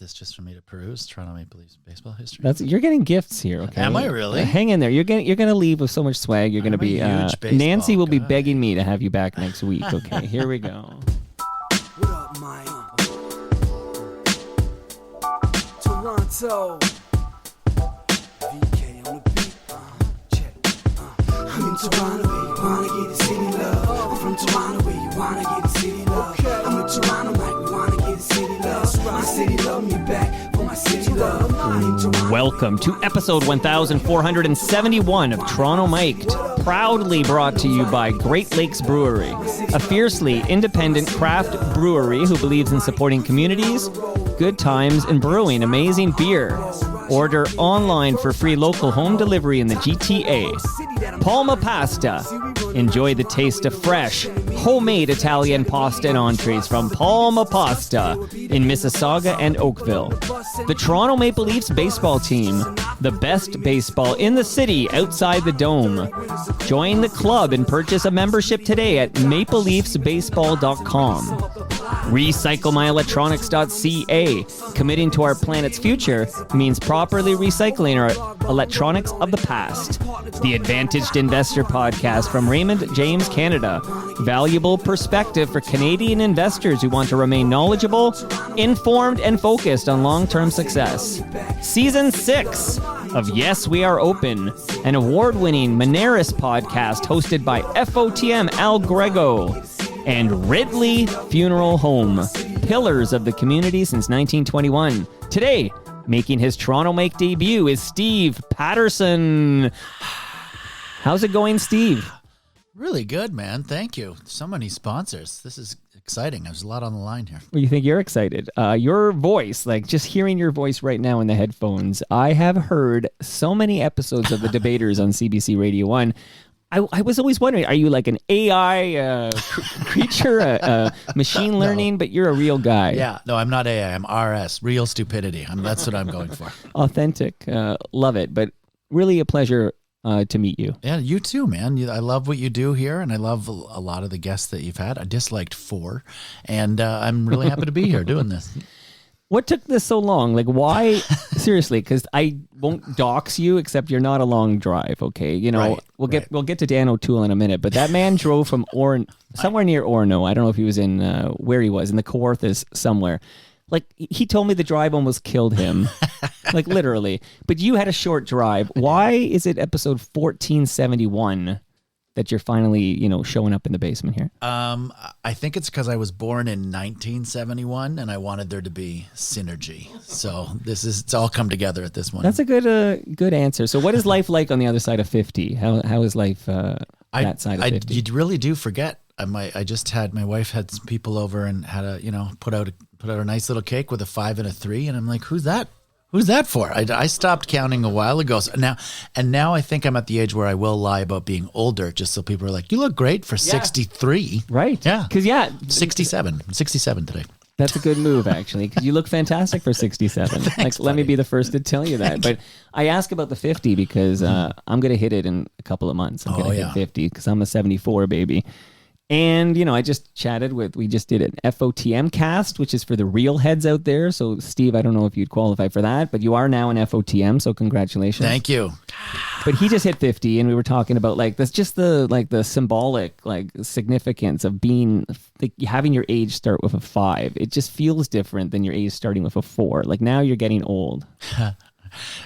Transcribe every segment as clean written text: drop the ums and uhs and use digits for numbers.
this just for me to peruse Toronto Maple Leafs baseball history? You're getting gifts here, okay? Am I really? Hang in there. You're gonna leave with so much swag. You're gonna be. Nancy will be guy. begging me to have you back next week. Okay, here we go. What up, Mike? Toronto. VK on the beat. Check. I'm in Toronto, where you wanna get the city love. I'm from Toronto, where you wanna get the city love. I'm in Toronto, like we wanna get the city love. My city love me back for my city love. Welcome to episode 1471 of Toronto Mic'd, proudly brought to you by Great Lakes Brewery, a fiercely independent craft brewery who believes in supporting communities, good times, and brewing amazing beer. Order online for free local home delivery in the GTA. Palma Pasta. Enjoy the taste of fresh, homemade Italian pasta and entrees from Palma Pasta in Mississauga and Oakville. The Toronto Maple Leafs baseball team, the best baseball in the city outside the dome. Join the club and purchase a membership today at mapleleafsbaseball.com. RecycleMyElectronics.ca. Committing to our planet's future means properly recycling our electronics of the past. The Advantaged Investor Podcast from Raymond James Canada. Valuable perspective for Canadian investors who want to remain knowledgeable, informed, and focused on long-term success. Season 6 of Yes, We Are Open, an award-winning Moneris podcast hosted by FOTM Al Grego. And Ridley Funeral Home, pillars of the community since 1921. Today, making his Toronto Mike debut is Steve Patterson. How's it going, Steve? Really good, man. Thank you. So many sponsors. This is exciting. There's a lot on the line here. Well, you think you're excited. Your voice, like just hearing your voice right now in the headphones, I have heard so many episodes of The Debaters on CBC Radio 1. I was always wondering, are you like an AI creature, machine learning, but you're a real guy? Yeah, no, I'm not AI. I'm RS, real stupidity. That's what I'm going for. Authentic. Love it. But really a pleasure to meet you. Yeah, you too, man. I love what you do here, and I love a lot of the guests that you've had. I disliked 4, and I'm really happy to be here doing this. What took this so long? Like, why? Seriously, because I won't dox you, except you're not a long drive, okay? You know, we'll get to Dan O'Toole in a minute, but that man drove from somewhere near Orono. I don't know if he was in where he was, in the Kawarthas somewhere. Like, he told me the drive almost killed him, like literally. But you had a short drive. Why is it episode 1471 that you're finally, showing up in the basement here? I think it's because I was born in 1971 and I wanted there to be synergy. So it's all come together at this one. That's a good answer. So what is life like on the other side of 50? How is life that side of 50? You really do forget. I just had, my wife had some people over and had put out a nice little cake with a 5 and a 3. And I'm like, who's that? Who's that for? I stopped counting a while ago. So now I think I'm at the age where I will lie about being older, just so people are like, you look great for 63. Right. Yeah. Because, 67 today. That's a good move, actually, because you look fantastic for 67. Thanks, let me be the first to tell you that. But I ask about the 50 because I'm going to hit it in a couple of months. I'm going to hit 50 because I'm a 74 baby. And, I just we just did an FOTM cast, which is for the real heads out there. So, Steve, I don't know if you'd qualify for that, but you are now an FOTM, so congratulations. Thank you. But he just hit 50, and we were talking about, the symbolic, significance of being, having your age start with a 5. It just feels different than your age starting with a 4. Like, now you're getting old.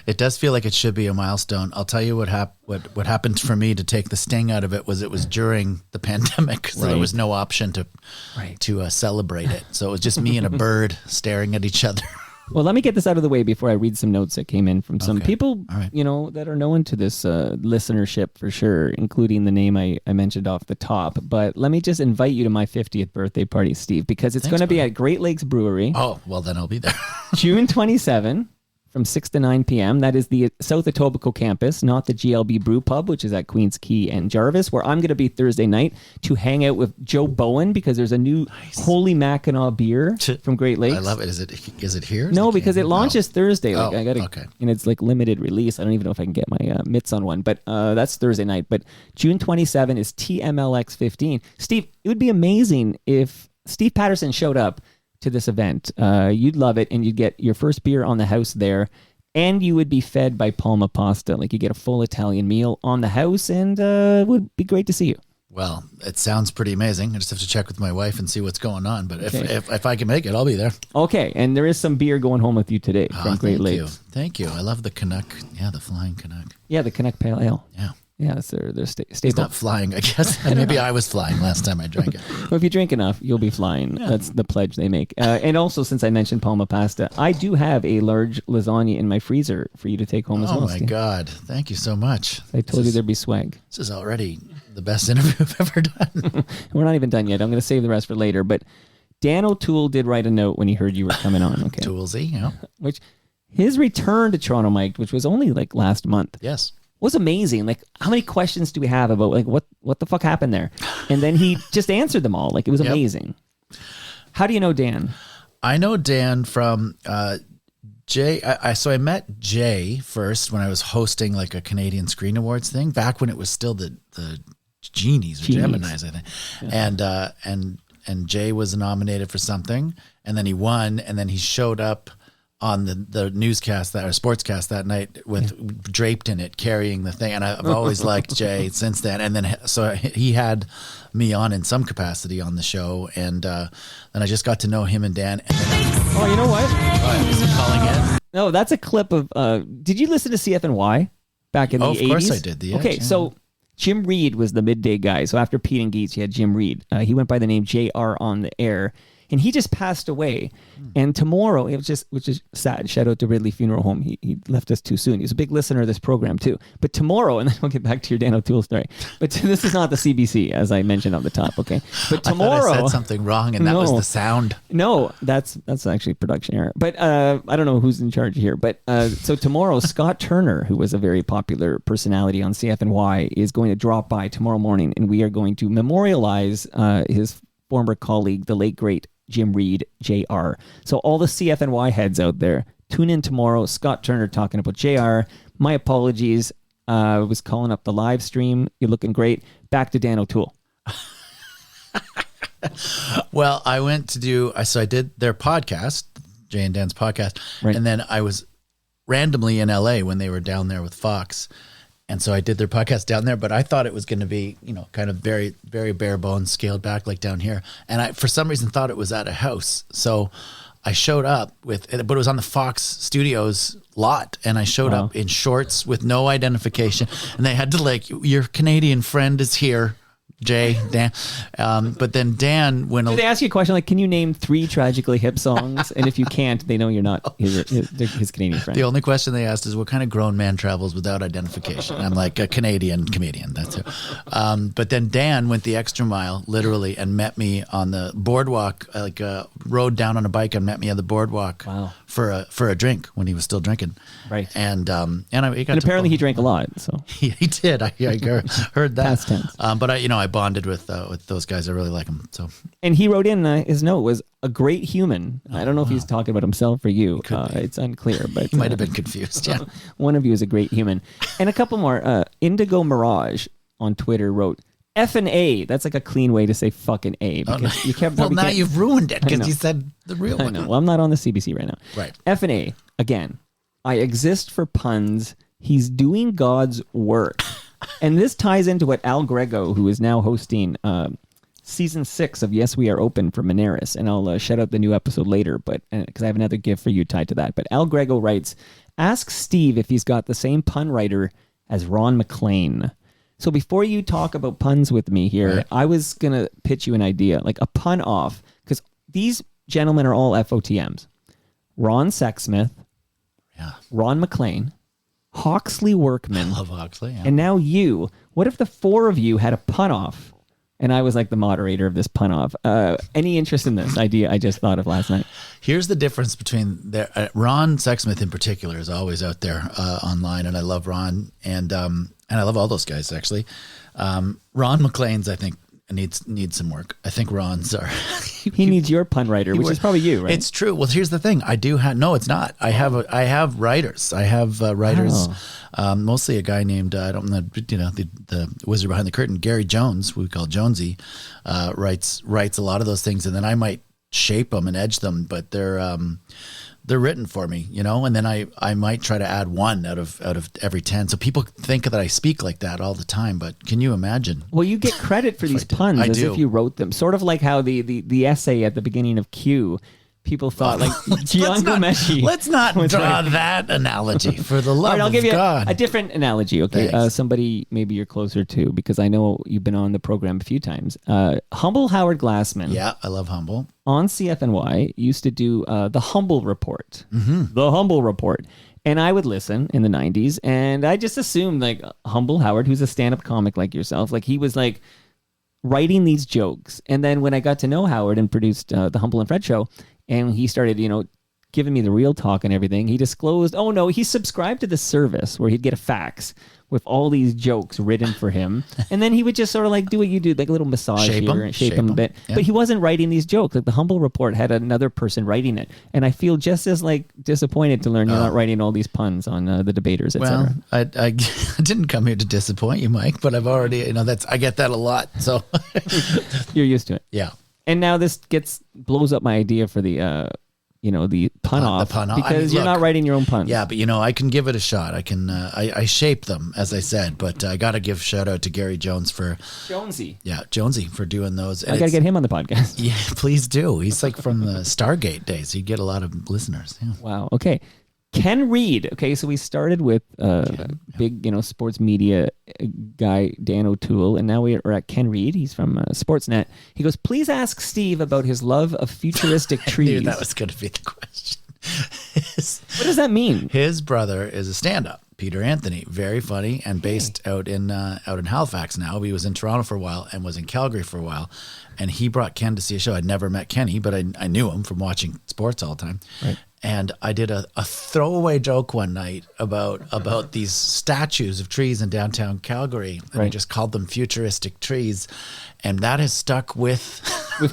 It does feel like it should be a milestone. I'll tell you what happened for me to take the sting out of it was during the pandemic, so there was no option to celebrate it. So it was just me and a bird staring at each other. Well, let me get this out of the way before I read some notes that came in from some people, that are known to this listenership for sure, including the name I mentioned off the top. But let me just invite you to my 50th birthday party, Steve, because it's going to be at Great Lakes Brewery. Oh, well, then I'll be there. June 27. From 6 to 9 p.m. That is the South Etobicoke campus, not the GLB Brew Pub, which is at Queens Quay and Jarvis, where I'm going to be Thursday night to hang out with Joe Bowen because there's a new Holy Mackinac beer from Great Lakes. I love it. Is it here? No, because it launches Thursday. And it's like limited release. I don't even know if I can get my mitts on one, but that's Thursday night. But June 27 is TMLX 15. Steve, it would be amazing if Steve Patterson showed up to this event. You'd love it, and you'd get your first beer on the house there, and you would be fed by Palma Pasta. Like, you get a full Italian meal on the house, and it would be great to see you. Well, it sounds pretty amazing. I just have to check with my wife and see what's going on. But Okay. if I can make it, I'll be there. Okay, and there is some beer going home with you today from Great Thank you. Lakes. Thank you. I love the Canuck. Yeah, the flying Canuck. Yeah, the Canuck Pale Ale. Yeah. Yeah, that's their It's staple. not flying, I guess. Maybe I was flying last time I drank it. Well, if you drink enough, you'll be flying. That's the pledge they make. And also, since I mentioned Palma Pasta, I do have a large lasagna in my freezer for you to take home as well. Oh, my God. Thank you so much. I told you there'd be swag. This is already the best interview I've ever done. We're not even done yet. I'm going to save the rest for later. But Dan O'Toole did write a note when he heard you were coming on. Okay, Toolsy, yeah. which his return to Toronto, Mike, which was only like last month, Yes. was amazing. Like, how many questions do we have about like what the fuck happened there? And then he just answered them all. Like, it was Yep. amazing. How do you know Dan? I know Dan from Jay. So I met Jay first when I was hosting like a Canadian Screen Awards thing back when it was still the Genies or Geminis, I think. Yeah. And Jay was nominated for something, and then he won, and then he showed up on the newscast or sportscast that night with draped in it, carrying the thing. And I've always liked Jay since then. And then so he had me on in some capacity on the show, and then I just got to know him and Dan. And then Oh, you know what? is he calling in? No, that's a clip of. Did you listen to CFNY back in the 80s? Of course I did. Okay, yeah. so Jim Reed was the midday guy. So after Pete and Geets, you had Jim Reed. He went by the name JR on the air. And he just passed away. And tomorrow, which is sad. Shout out to Ridley Funeral Home. He left us too soon. He was a big listener of this program too. But tomorrow, and then we'll get back to your Dan O'Toole story. But this is not the CBC, as I mentioned on the top. Okay. But tomorrow, I thought I said something wrong, and that was the sound. No, that's actually production error. But I don't know who's in charge here. But so tomorrow, Scott Turner, who was a very popular personality on CFNY, is going to drop by tomorrow morning, and we are going to memorialize his former colleague, the late great Jim Reed, JR. So all the CFNY heads out there, tune in tomorrow. Scott Turner talking about JR. My apologies. I was calling up the live stream. You're looking great. Back to Dan O'Toole. Well, I went to do, so I did their podcast, Jay and Dan's podcast. Right. And then I was randomly in LA when they were down there with Fox. And so I did their podcast down there, but I thought it was going to be, kind of very, very bare bones, scaled back like down here. And I, for some reason, thought it was at a house. So I showed up but it was on the Fox Studios lot. And I showed up in shorts with no identification. And they had to your Canadian friend is here. Jay, Dan. But then Dan went. They ask you a question like, can you name 3 tragically hip songs? And if you can't, they know you're not his Canadian friend. The only question they asked is, what kind of grown man travels without identification? I'm like, a Canadian comedian. That's it. But then Dan went the extra mile, literally, and met me on the boardwalk, rode down on a bike and met me on the boardwalk for a drink when he was still drinking. Right. And apparently he drank a lot. So he did. I heard that. Past tense. But I bonded with those guys. I really like them. So. And he wrote in his note was a great human. I don't know if he's talking about himself or you. It's unclear, but he might have been confused. Yeah. One of you is a great human. And a couple more. Indigo Mirage on Twitter wrote, F and A. That's like a clean way to say fucking A. Because you kept well, now you've ruined it because you said the real one. I know. Well, I'm not on the CBC right now. Right. F and A. Again, I exist for puns. He's doing God's work. And this ties into what Al Grego, who is now hosting season 6 of Yes, We Are Open for Moneris. And I'll shout out the new episode later, but because I have another gift for you tied to that. But Al Grego writes, ask Steve if he's got the same pun writer as Ron McLean. So before you talk about puns with me here, right. I was going to pitch you an idea, like a pun off, because these gentlemen are all FOTMs. Ron Sexsmith, Ron McLean, Hawksley Workman. I love Hawksley, yeah. And now you. What if the 4 of you had a pun off? And I was like the moderator of this pun off. Any interest in this idea I just thought of last night? Here's the difference between Ron Sexsmith in particular is always out there online, and I love Ron, and I love all those guys actually. Ron McLean's, I think, needs some work. I think Ron's are. He needs your pun writer, which is probably you, right? It's true. Well, here's the thing. I do have. No, it's not. I have writers. I have writers. Mostly a guy named I don't know. The wizard behind the curtain, Gary Jones, we call Jonesy, writes a lot of those things, and then I might shape them and edge them, but they're written for me, you know, and then I might try to add one out of every 10. So people think that I speak like that all the time, but can you imagine? Well, you get credit for these puns as if you wrote them. Sort of like how the essay at the beginning of Q, people thought like Gian Gomeshi. Let's not draw that analogy for the love All right, I'll give you God. a different analogy, okay? Somebody maybe you're closer to, because I know you've been on the program a few times. Humble Howard Glassman. Yeah, I love Humble. On CFNY used to do the Humble Report. The Humble Report. And I would listen in the 90s, and I just assumed like Humble Howard, who's a stand-up comic like yourself, like he was like writing these jokes. And then when I got to know Howard and produced the Humble and Fred show, and he started, you know, giving me the real talk and everything, he disclosed, oh no, he subscribed to the service where he'd get a fax with all these jokes written for him. And then he would just sort of like do what you do, like a little massage here and shape them a bit. Yeah. But he wasn't writing these jokes. Like the Humble Report had another person writing it. And I feel just as like disappointed to learn you're not writing all these puns on the debaters, etc. Well, I didn't come here to disappoint you, Mike, but I've already, you know, I get that a lot. So you're used to it. Yeah. And now this blows up my idea for the the pun off, because you're not writing your own puns. Yeah, but you know, I can give it a shot. I can I shape them, as I said, but I got to give shout out to Gary Jones for Jonesy for doing those. And I got to get him on the podcast. Yeah, please do. He's like from the Stargate days. He'd get a lot of listeners. Yeah. Wow. Okay. Ken Reed. Okay, so we started with big, sports media guy Dan O'Toole, and now we are at Ken Reed. He's from Sportsnet. He goes, please ask Steve about his love of futuristic trees. I knew that was going to be the question. What does that mean? His brother is a stand-up, Peter Anthony, very funny, and based out in Halifax now. He was in Toronto for a while and was in Calgary for a while, and he brought Ken to see a show. I'd never met Kenny, but I knew him from watching sports all the time. Right. And I did a throwaway joke one night about these statues of trees in downtown Calgary, and I just called them futuristic trees, and that has stuck with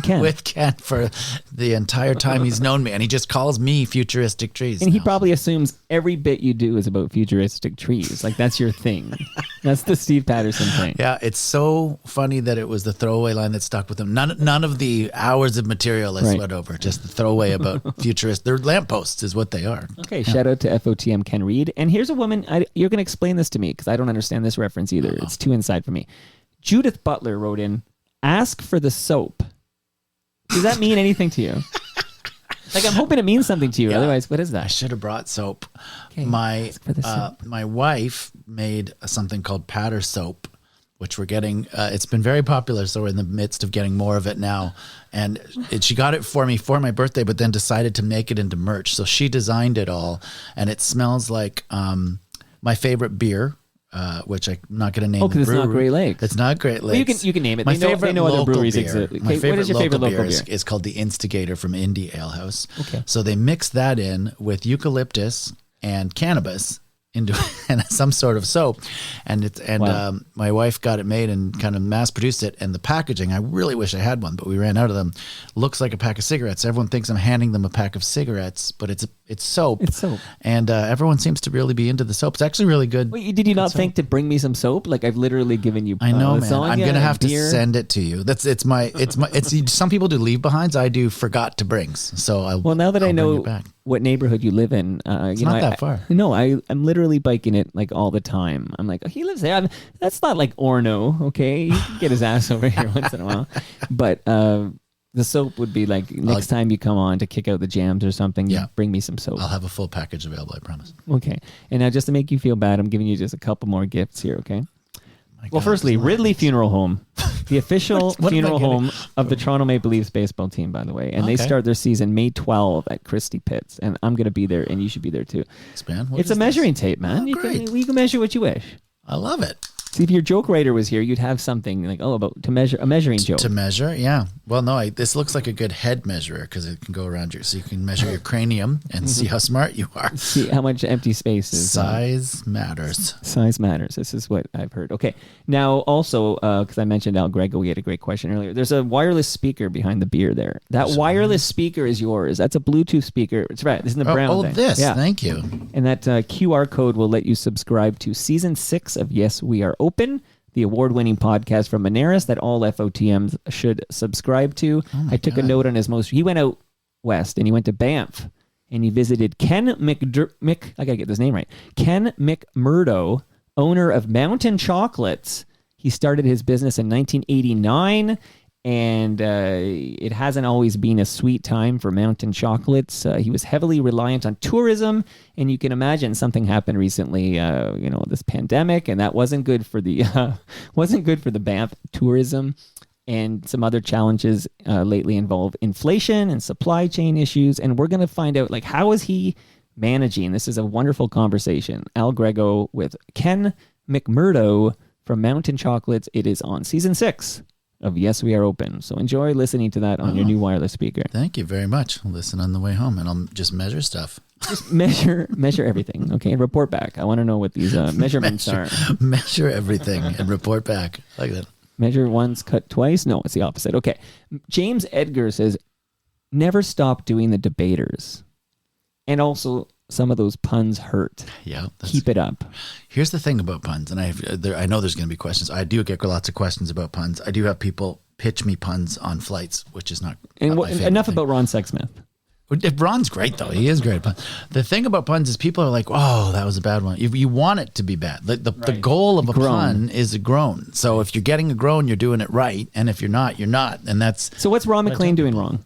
Ken. with Ken for the entire time he's known me, and he just calls me futuristic trees. And he probably assumes every bit you do is about futuristic trees, like that's your thing. That's the Steve Patterson thing. Yeah, it's so funny that it was the throwaway line that stuck with him. None of the hours of material I slid over, just the throwaway about futurist. They're lampposts is what they are. Okay, shout out to FOTM Ken Reed. And here's a woman, you're going to explain this to me because I don't understand this reference either. Uh-oh. It's too inside for me. Judith Butler wrote in, ask for the soap. Does that mean anything to you? Like, I'm hoping it means something to you. Yeah. Otherwise, what is that? I should have brought soap. Okay, my wife made something called Patter soap, which we're getting. It's been very popular, so we're in the midst of getting more of it now. And she got it for me for my birthday, but then decided to make it into merch. So she designed it all, and it smells like my favorite beer. Which I'm not going to name. Oh, because it's not Great Lakes. It's not Great Lakes. Well, you can name it. My favorite local beer. My favorite local beer is called the Instigator from Indie Ale House. Okay. So they mix that in with eucalyptus and cannabis into some sort of soap, and my wife got it made and kind of mass produced it. And the packaging, I really wish I had one, but we ran out of them. Looks like a pack of cigarettes. Everyone thinks I'm handing them a pack of cigarettes, but it's soap. It's soap, and everyone seems to really be into the soap. It's actually really good. Wait, did you not think to bring me some soap? Like, I've literally given you. I know, man. I'm gonna have to send it to you. It's my. Some people do leave behinds. I do forgot to brings. So now that I know what neighborhood you live in, it's not that far. No, I'm literally biking it like all the time. I'm like, oh, he lives there. That's not like Orno, okay? He can get his ass over here once in a while. But the soap would be like next time you come on to kick out the jams or something, bring me some soap. I'll have a full package available, I promise. Okay. And now just to make you feel bad, I'm giving you just a couple more gifts here, okay? Well, firstly, Ridley Funeral Home, the official funeral home of the Toronto Maple Leafs baseball team, by the way. And they start their season May 12 at Christie Pitts. And I'm going to be there, and you should be there too. It's a measuring tape, man. Oh, you can measure what you wish. I love it. See, if your joke writer was here, you'd have something like, to measure a measuring joke. To measure, yeah. Well, no, this looks like a good head measurer because it can go around so you can measure your cranium and see how smart you are. See how much empty space is. Size matters. Size matters. This is what I've heard. Okay. Now, also, because I mentioned Al Grego, we had a great question earlier. There's a wireless speaker behind the beer there. That wireless speaker is yours. That's a Bluetooth speaker. It's right. This is the brown thing. This. Yeah. Thank you. And that QR code will let you subscribe to season 6 of Yes, We Are Open. the award-winning podcast from Monaris that all FOTMs should subscribe to. I took a note on his he went out west and he went to Banff and he visited Ken I gotta get this name right. Ken McMurdo, owner of Mountain Chocolates. He started his business in 1989. And it hasn't always been a sweet time for Mountain Chocolates. He was heavily reliant on tourism, and you can imagine something happened recently. This pandemic, and that wasn't good for the Banff tourism. And some other challenges lately involve inflation and supply chain issues. And we're going to find out how is he managing. This is a wonderful conversation. Al Grego with Ken McMurdo from Mountain Chocolates. It is on season 6 of Yes, We Are Open. So enjoy listening to that on your new wireless speaker. Thank you very much. I'll listen on the way home, and I'll just measure stuff. Just measure everything, okay? And report back. I want to know what these measurements are. Measure everything and report back. Like that. Measure once, cut twice? No, it's the opposite. Okay. James Edgar says, never stop doing the debaters. And also, some of those puns hurt. Yeah. Keep it up. Here's the thing about puns, and I know there's going to be questions. I do get lots of questions about puns. I do have people pitch me puns on flights, which is not my favorite enough thing. about Ron Sexsmith. Ron's great, though. He is great at puns. The thing about puns is people are like, oh, that was a bad one. You want it to be bad. The goal of a pun is a groan. So if you're getting a groan, you're doing it right. And if you're not, you're not. And that's... So what's Ron McLean doing wrong?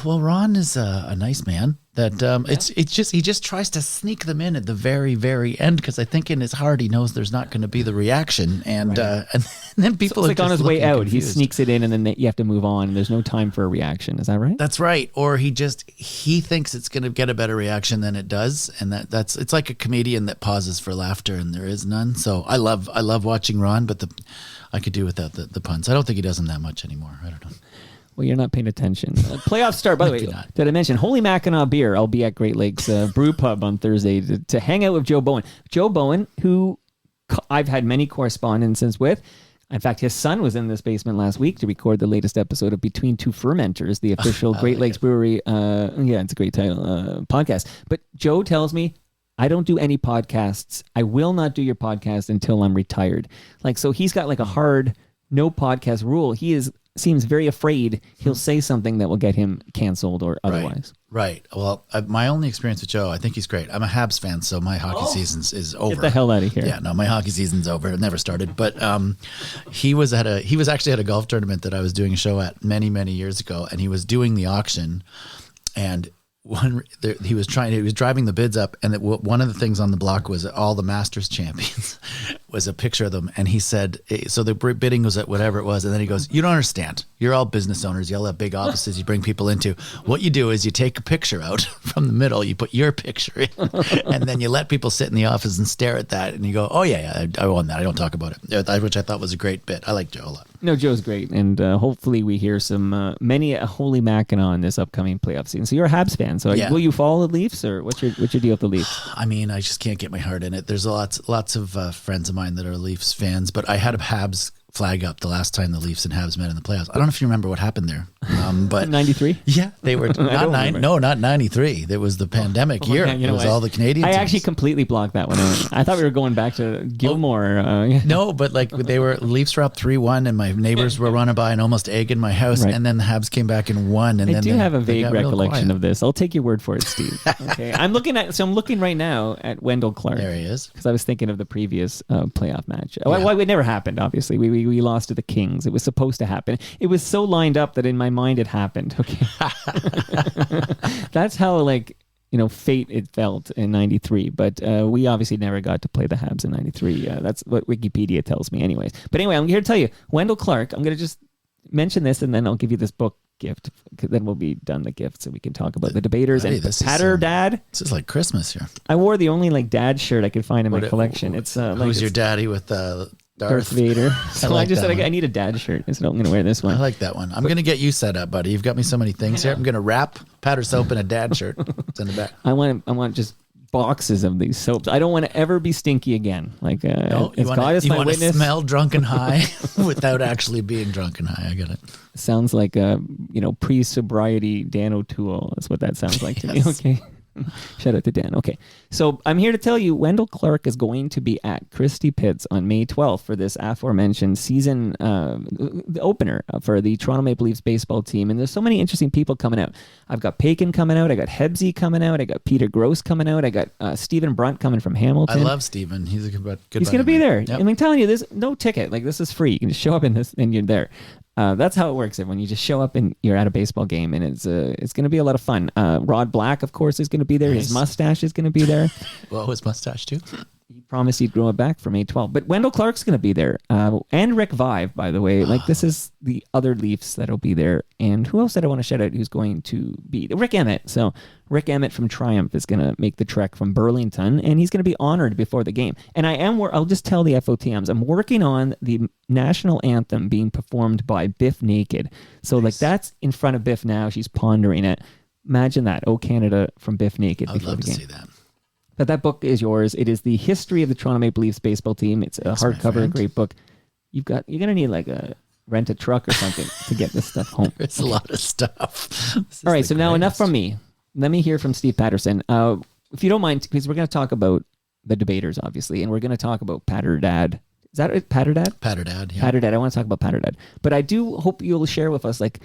Well, Ron is a nice man. It's just he just tries to sneak them in at the very, very end, because I think in his heart he knows there's not going to be the reaction, and then people so are it's on his way out. Confused. He sneaks it in, and then you have to move on. And there's no time for a reaction. Is that right? That's right. Or he thinks it's going to get a better reaction than it does, and that's it's like a comedian that pauses for laughter, and there is none. So I love watching Ron, but I could do without the puns. I don't think he does them that much anymore. I don't know. Well, you're not paying attention. Playoff start, by the way, did I mention Holy Mackinac Beer? I'll be at Great Lakes Brew Pub on Thursday to hang out with Joe Bowen. Joe Bowen, who I've had many correspondences with. In fact, his son was in this basement last week to record the latest episode of Between Two Fermenters, the official Great Lakes Brewery, it's a great title, podcast. But Joe tells me, I don't do any podcasts. I will not do your podcast until I'm retired. So he's got a hard no podcast rule. He seems very afraid he'll say something that will get him canceled or otherwise. Right. Well, my only experience with Joe, I think he's great. I'm a Habs fan, so my hockey season is over. Get the hell out of here. Yeah, no, my hockey season's over. It never started. But he was actually at a golf tournament that I was doing a show at many, many years ago, and he was doing the auction, and he was driving the bids up, and one of the things on the block was all the Masters champions was a picture of them, and he said, so the bidding was at whatever it was, and then he goes, you don't understand, you're all business owners, you all have big offices you bring people into, what you do is you take a picture out from the middle, you put your picture in, and then you let people sit in the office and stare at that, and you go, oh yeah, I won that, I don't talk about it, which I thought was a great bit. I like Joe a lot. No, Joe's great, and hopefully we hear some many a Holy Mackinac in this upcoming playoff season. So you're a Habs fan, so will you follow the Leafs, or what's your deal with the Leafs? I mean, I just can't get my heart in it. There's lots of friends of mine that are Leafs fans, but I had a Habs flag up the last time the Leafs and Habs met in the playoffs. I don't know if you remember what happened there, but 93. Yeah, they were not 93. There was the pandemic year. Man, it was all the Canadian teams. actually completely blocked that one out. I thought we were going back to Gilmore. No, but Leafs were up 3-1, and my neighbors were running by and almost egging my house, and then the Habs came back and won. And I do have a vague recollection of this. I'll take your word for it, Steve. Okay, I'm looking right now at Wendell Clark. There he is. Because I was thinking of the previous playoff match. Well, it never happened. Obviously, we lost to the Kings. It was supposed to happen. It was so lined up that in my mind it happened. Okay, that's how fate it felt in '93. But we obviously never got to play the Habs in '93. That's what Wikipedia tells me, anyways. But anyway, I'm here to tell you, Wendell Clark. I'm going to just mention this, and then I'll give you this book gift. Then we'll be done the gifts, and we can talk about the debaters and Patter Dad. This is like Christmas here. I wore the only dad shirt I could find in my collection. It's who's your daddy with Darth Vader. So I just said I need a dad shirt. I said I'm going to wear this one. I like that one. I'm going to get you set up, buddy. You've got me so many things here. I'm going to wrap Patter soap in a dad shirt. Send it back. I want just boxes of these soaps. I don't want to ever be stinky again. God is my witness. To smell drunk and high without actually being drunk and high. I get it. Sounds like a pre-sobriety Dan O'Toole. That's what that sounds like to me. Okay. Shout out to Dan. Okay. So I'm here to tell you Wendell Clark is going to be at Christie Pitts on May 12th for this aforementioned season, the opener for the Toronto Maple Leafs baseball team. And there's so many interesting people coming out. I've got Paquin coming out. I got Hebsy coming out. I got Peter Gross coming out. I got Stephen Brunt coming from Hamilton. I love Stephen. He's a good He's going to be there. Yep. I'm telling you, there's no ticket. Like, this is free. You can just show up in this and you're there. That's how it works. Everyone, you just show up and you're at a baseball game, and it's going to be a lot of fun. Rod Black, of course, is going to be there. Nice. His mustache is going to be there. Well, his mustache too. He promised he'd grow it back for May 12th. But Wendell Clark's going to be there, and Rick Vive, by the way. Like, this is the other Leafs that'll be there. And who else did I want to shout out who's going to be? Rick Emmett. So Rick Emmett from Triumph is going to make the trek from Burlington, and he's going to be honored before the game. And I'll just tell the FOTMs, I'm working on the national anthem being performed by Biff Naked. So Nice. like, that's in front of Biff now. She's pondering it. Imagine that. Oh, Canada from Biff Naked I'd before love the to game. see that. But that book is yours. It is the history of the Toronto Maple Leafs baseball team. It's a Thanks, my hardcover, friend. great book. You're gonna need like rent a truck or something to get this stuff home. There's a lot of stuff. This is All right, the so now enough greatest. from me. Let me hear from Steve Patterson. If you don't mind, because we're going to talk about the debaters, obviously, and we're going to talk about Patterdad. Is that it? Patterdad? Patterdad, yeah. Patterdad. I want to talk about Patterdad. But I do hope you'll share with us, like,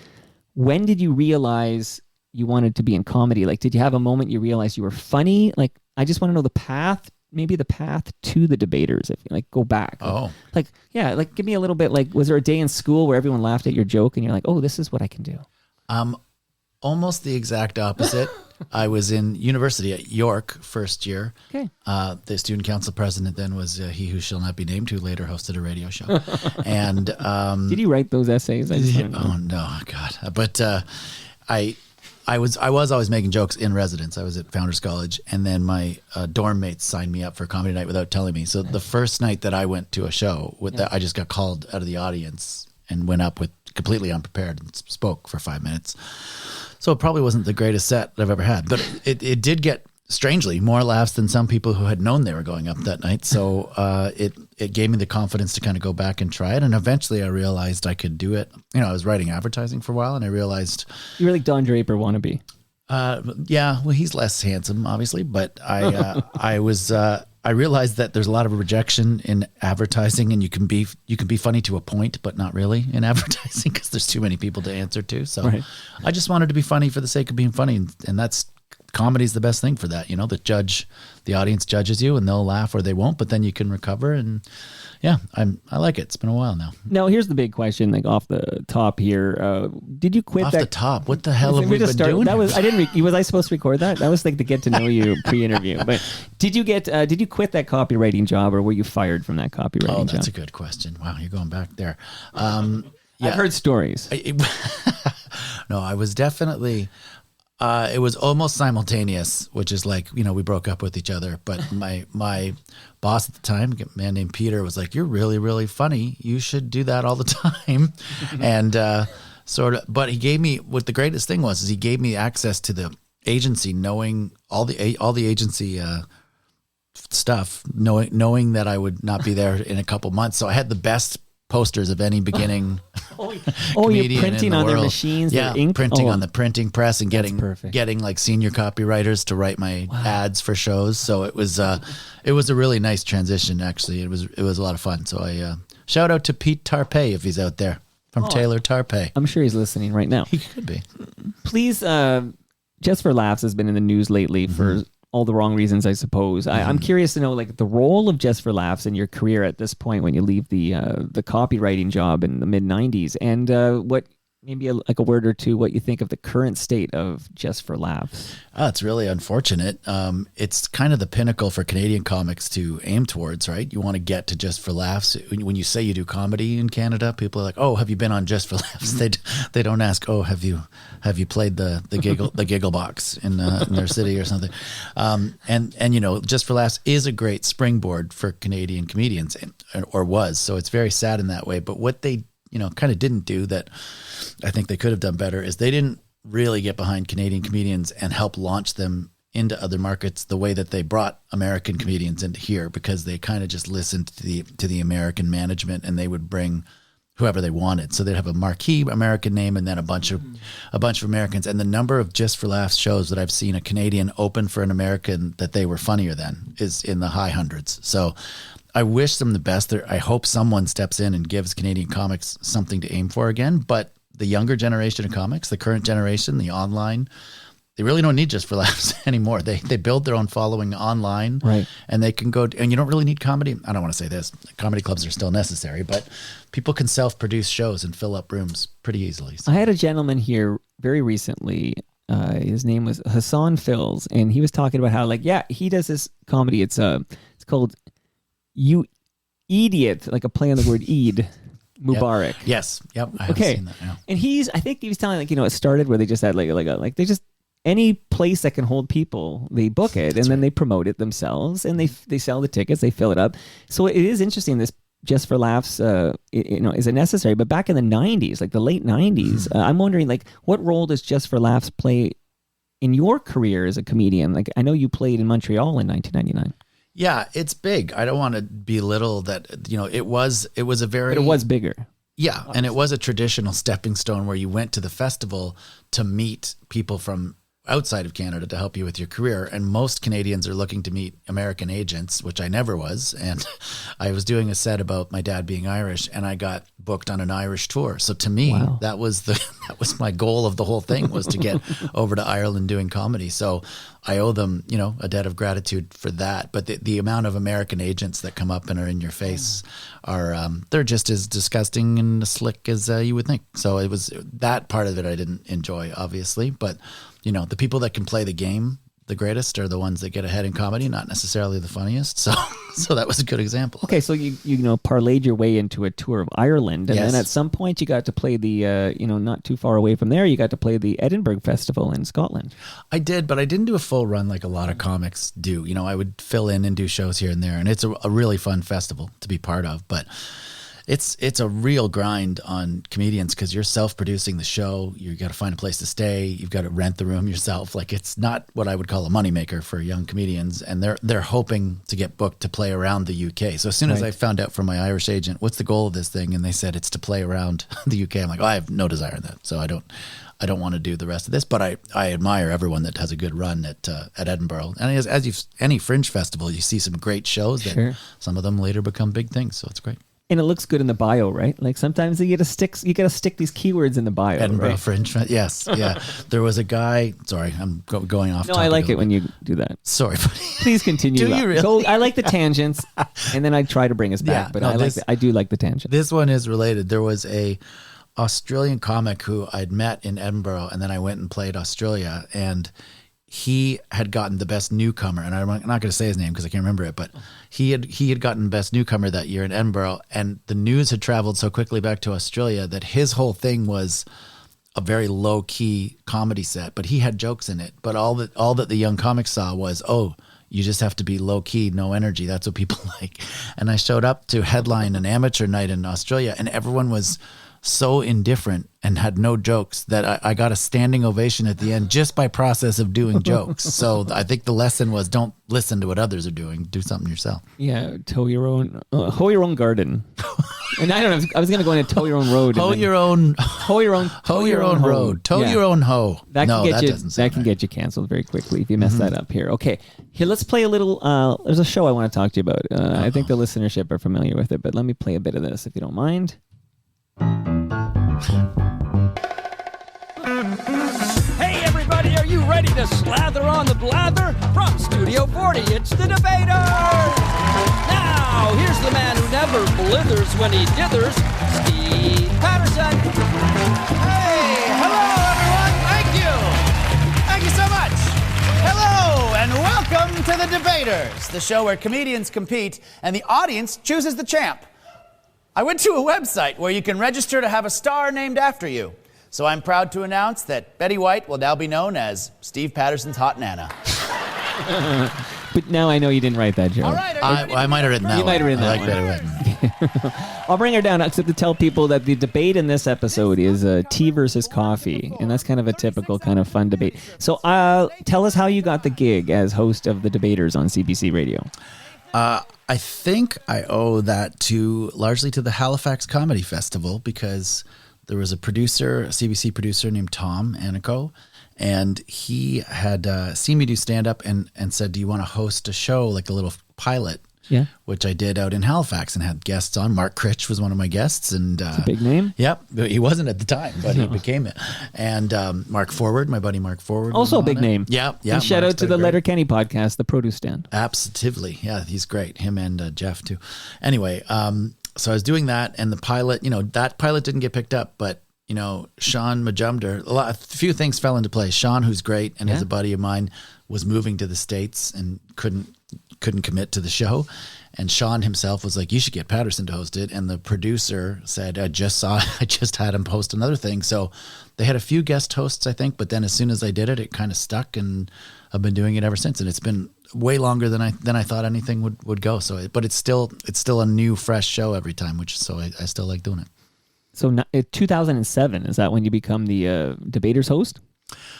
when did you realize you wanted to be in comedy? Like, did you have a moment you realized you were funny? Like, I just want to know the path, maybe the path to the debaters, if you like, go back. Oh. Like, yeah, like, give me a little bit, like, was there a day in school where everyone laughed at your joke and you're like, oh, this is what I can do? Almost the exact opposite. I was in university at York first year. Okay. The student council president then was he who shall not be named, who later hosted a radio show. And Did you write those essays? I just wanna know. oh no, God! But I was always making jokes in residence. I was at Founders College, and then my dorm mates signed me up for comedy night without telling me. So the first night that I went to a show, that I just got called out of the audience and went up with completely unprepared and spoke for 5 minutes. So it probably wasn't the greatest set that I've ever had, but it did get, strangely, more laughs than some people who had known they were going up that night. So it gave me the confidence to kind of go back and try it. And eventually I realized I could do it. You know, I was writing advertising for a while, and I realized, You were like Don Draper wannabe. yeah, well, he's less handsome, obviously, but I realized that there's a lot of rejection in advertising, and you can be funny to a point, but not really in advertising because there's too many people to answer to. So Right. I just wanted to be funny for the sake of being funny, and that's comedy's the best thing for that. You know, the audience judges you, and they'll laugh or they won't, but then you can recover. And yeah, I like it. It's been a while now. Now, here's the big question, like off the top here. Did you quit Off that? the top, what the hell have we been doing? That was I didn't. Was I supposed to record that? That was like the get to know you pre-interview. But did you quit that copywriting job, or were you fired from that copywriting Oh, job? that's a good question. Wow, you're going back there. Yeah. I've heard stories. No, I was definitely. It was almost simultaneous, which is like, you know, we broke up with each other. But my boss at the time, a man named Peter, was like, "You're really, really funny. You should do that all the time." And but he gave me, what the greatest thing was, is he gave me access to the agency, knowing all the agency stuff, knowing that I would not be there in a couple months. So I had the best posters of any beginning comedian you're printing in the on their world. machines, Yeah, their ink? printing Oh. on the printing press and perfect. getting like senior copywriters to write my ads for shows. So it was a really nice transition. Actually, it was a lot of fun. So I shout out to Pete Tarpey if he's out there, from Taylor Tarpey. I'm sure he's listening right now. He could be. Please, Just for Laughs has been in the news lately for all the wrong reasons, I suppose. I'm curious to know, like, the role of Just for Laughs in your career at this point when you leave the copywriting job in the mid 90s, and what maybe like a word or two what you think of the current state of Just for Laughs. Oh, it's really unfortunate. It's kind of the pinnacle for Canadian comics to aim towards, right? You want to get to Just for Laughs. When you say you do comedy in Canada, people are like, "Oh, have you been on Just for Laughs?" They don't ask, "Oh, have you played the giggle box in their city or something?" And you know, Just for Laughs is a great springboard for Canadian comedians, or was. So it's very sad in that way. But what they kind of didn't do, that I think they could have done better, is they didn't really get behind Canadian comedians and help launch them into other markets the way that they brought American comedians into here, because they kind of just listened to the American management, and they would bring whoever they wanted. So they'd have a marquee American name and then a bunch of Americans. And the number of Just for Laughs shows that I've seen a Canadian open for an American that they were funnier than is in the high hundreds. So I wish them the best. I hope someone steps in and gives Canadian comics something to aim for again. But the younger generation of comics, the current generation, the online, they really don't need Just for Laughs anymore. They build their own following online, right? And they can go, and you don't really need comedy. I don't want to say this. Comedy clubs are still necessary, but people can self-produce shows and fill up rooms pretty easily. So. I had a gentleman here very recently. His name was Hassan Fills, and he was talking about how, he does this comedy. It's called You Idiot, like a play on the word Eid. Mubarak. Yep. Yes. Yep. I have seen that. Yeah. And I think he was telling, it started where they just had they just, any place that can hold people, they book it, and then they promote it themselves, and they sell the tickets, they fill it up. So it is interesting. This Just for Laughs, is it necessary? But back in the 90s, like the late 90s, I'm wondering, what role does Just for Laughs play in your career as a comedian? Like, I know you played in Montreal in 1999. Yeah, it's big. I don't want to belittle that. It was a very. But it was bigger. Yeah, obviously. And it was a traditional stepping stone where you went to the festival to meet people from outside of Canada to help you with your career. And most Canadians are looking to meet American agents, which I never was. And I was doing a set about my dad being Irish, and I got booked on an Irish tour. So to me, that was my goal of the whole thing, was to get over to Ireland doing comedy. So I owe them, a debt of gratitude for that. But the amount of American agents that come up and are in your face are, they're just as disgusting and slick as you would think. So it was that part of it I didn't enjoy, obviously. But, the people that can play the game the greatest are the ones that get ahead in comedy, not necessarily the funniest. So that was a good example. Okay, so you parlayed your way into a tour of Ireland, and yes. then at some point you got to play the not too far away from there, you got to play the Edinburgh Festival in Scotland. I did, but I didn't do a full run like a lot of comics do. I would fill in and do shows here and there, and it's a really fun festival to be part of, but it's a real grind on comedians because you're self-producing the show. You got to find a place to stay. You've got to rent the room yourself. Like, it's not what I would call a moneymaker for young comedians, and they're hoping to get booked to play around the UK. So as soon as I found out from my Irish agent, what's the goal of this thing, and they said it's to play around the UK, I'm like, I have no desire in that. So I don't want to do the rest of this, but I admire everyone that has a good run at Edinburgh. And as any fringe festival, you see some great shows that some of them later become big things. So it's great. And it looks good in the bio, right? Like sometimes you got to stick these keywords in the bio. Edinburgh right? Fringe, yes, yeah. There was a guy. Sorry, I'm going off. No, I like it when you do that. Sorry, buddy. Please continue. Do you really? I like the tangents, and then I try to bring us back. But I do like the tangents. This one is related. There was a Australian comic who I'd met in Edinburgh, and then I went and played Australia, and he had gotten the best newcomer, and I'm not going to say his name because I can't remember it, but he had gotten best newcomer that year in Edinburgh, and the news had traveled so quickly back to Australia that his whole thing was a very low key comedy set, but he had jokes in it. But all that the young comics saw was, oh, you just have to be low key, no energy. That's what people like. And I showed up to headline an amateur night in Australia, and everyone was so indifferent and had no jokes that I got a standing ovation at the end just by process of doing jokes. So I think the lesson was, don't listen to what others are doing. Do something yourself. Yeah, hoe your own garden. And I don't know. I was going to go into toe your own road. Hoe your own road. Toe your own hoe. That can get you canceled very quickly if you mess that up here. Okay, here, let's play a little. There's a show I want to talk to you about. I think the listenership are familiar with it, but let me play a bit of this if you don't mind. Hey everybody, are you ready to slather on the blather? From Studio 40, it's the Debaters! Now, here's the man who never blithers when he dithers, Steve Patterson. Hey, hello everyone, thank you. Thank you so much. Hello and welcome to the Debaters, the show where comedians compete and the audience chooses the champ. I went to a website where you can register to have a star named after you. So I'm proud to announce that Betty White will now be known as Steve Patterson's Hot Nana. But now I know you didn't write that joke. All right, I might have written that one. You might have written that one. I like Betty White. I'll bring her down except to tell people that the debate in this episode is tea versus coffee, and that's kind of a typical kind of fun debate. So tell us how you got the gig as host of the Debaters on CBC Radio. I think I owe that largely to the Halifax Comedy Festival, because there was a CBC producer named Tom Anico, and he had seen me do stand-up and said, do you want to host a show, like a little pilot? Yeah. Which I did out in Halifax and had guests on. Mark Critch was one of my guests. And It's a big name. Yep. He wasn't at the time, but he became it. And Mark Forward, my buddy Mark Forward. Also a big name. Yeah. And shout out to the Letterkenny podcast, The Produce Stand. Absolutely. Yeah, he's great. Him and Jeff too. Anyway, so I was doing that, and the pilot, that pilot didn't get picked up, but Sean Majumder, a few things fell into place. Sean, who's great and is a buddy of mine, was moving to the States and couldn't commit to the show. And Sean himself was like, you should get Patterson to host it. And the producer said, I just had him post another thing. So they had a few guest hosts, I think, but then as soon as I did it, it kind of stuck, and I've been doing it ever since. And it's been way longer than I thought anything would go. So, but it's still a new, fresh show every time, so I still like doing it. So 2007, is that when you become the debaters host?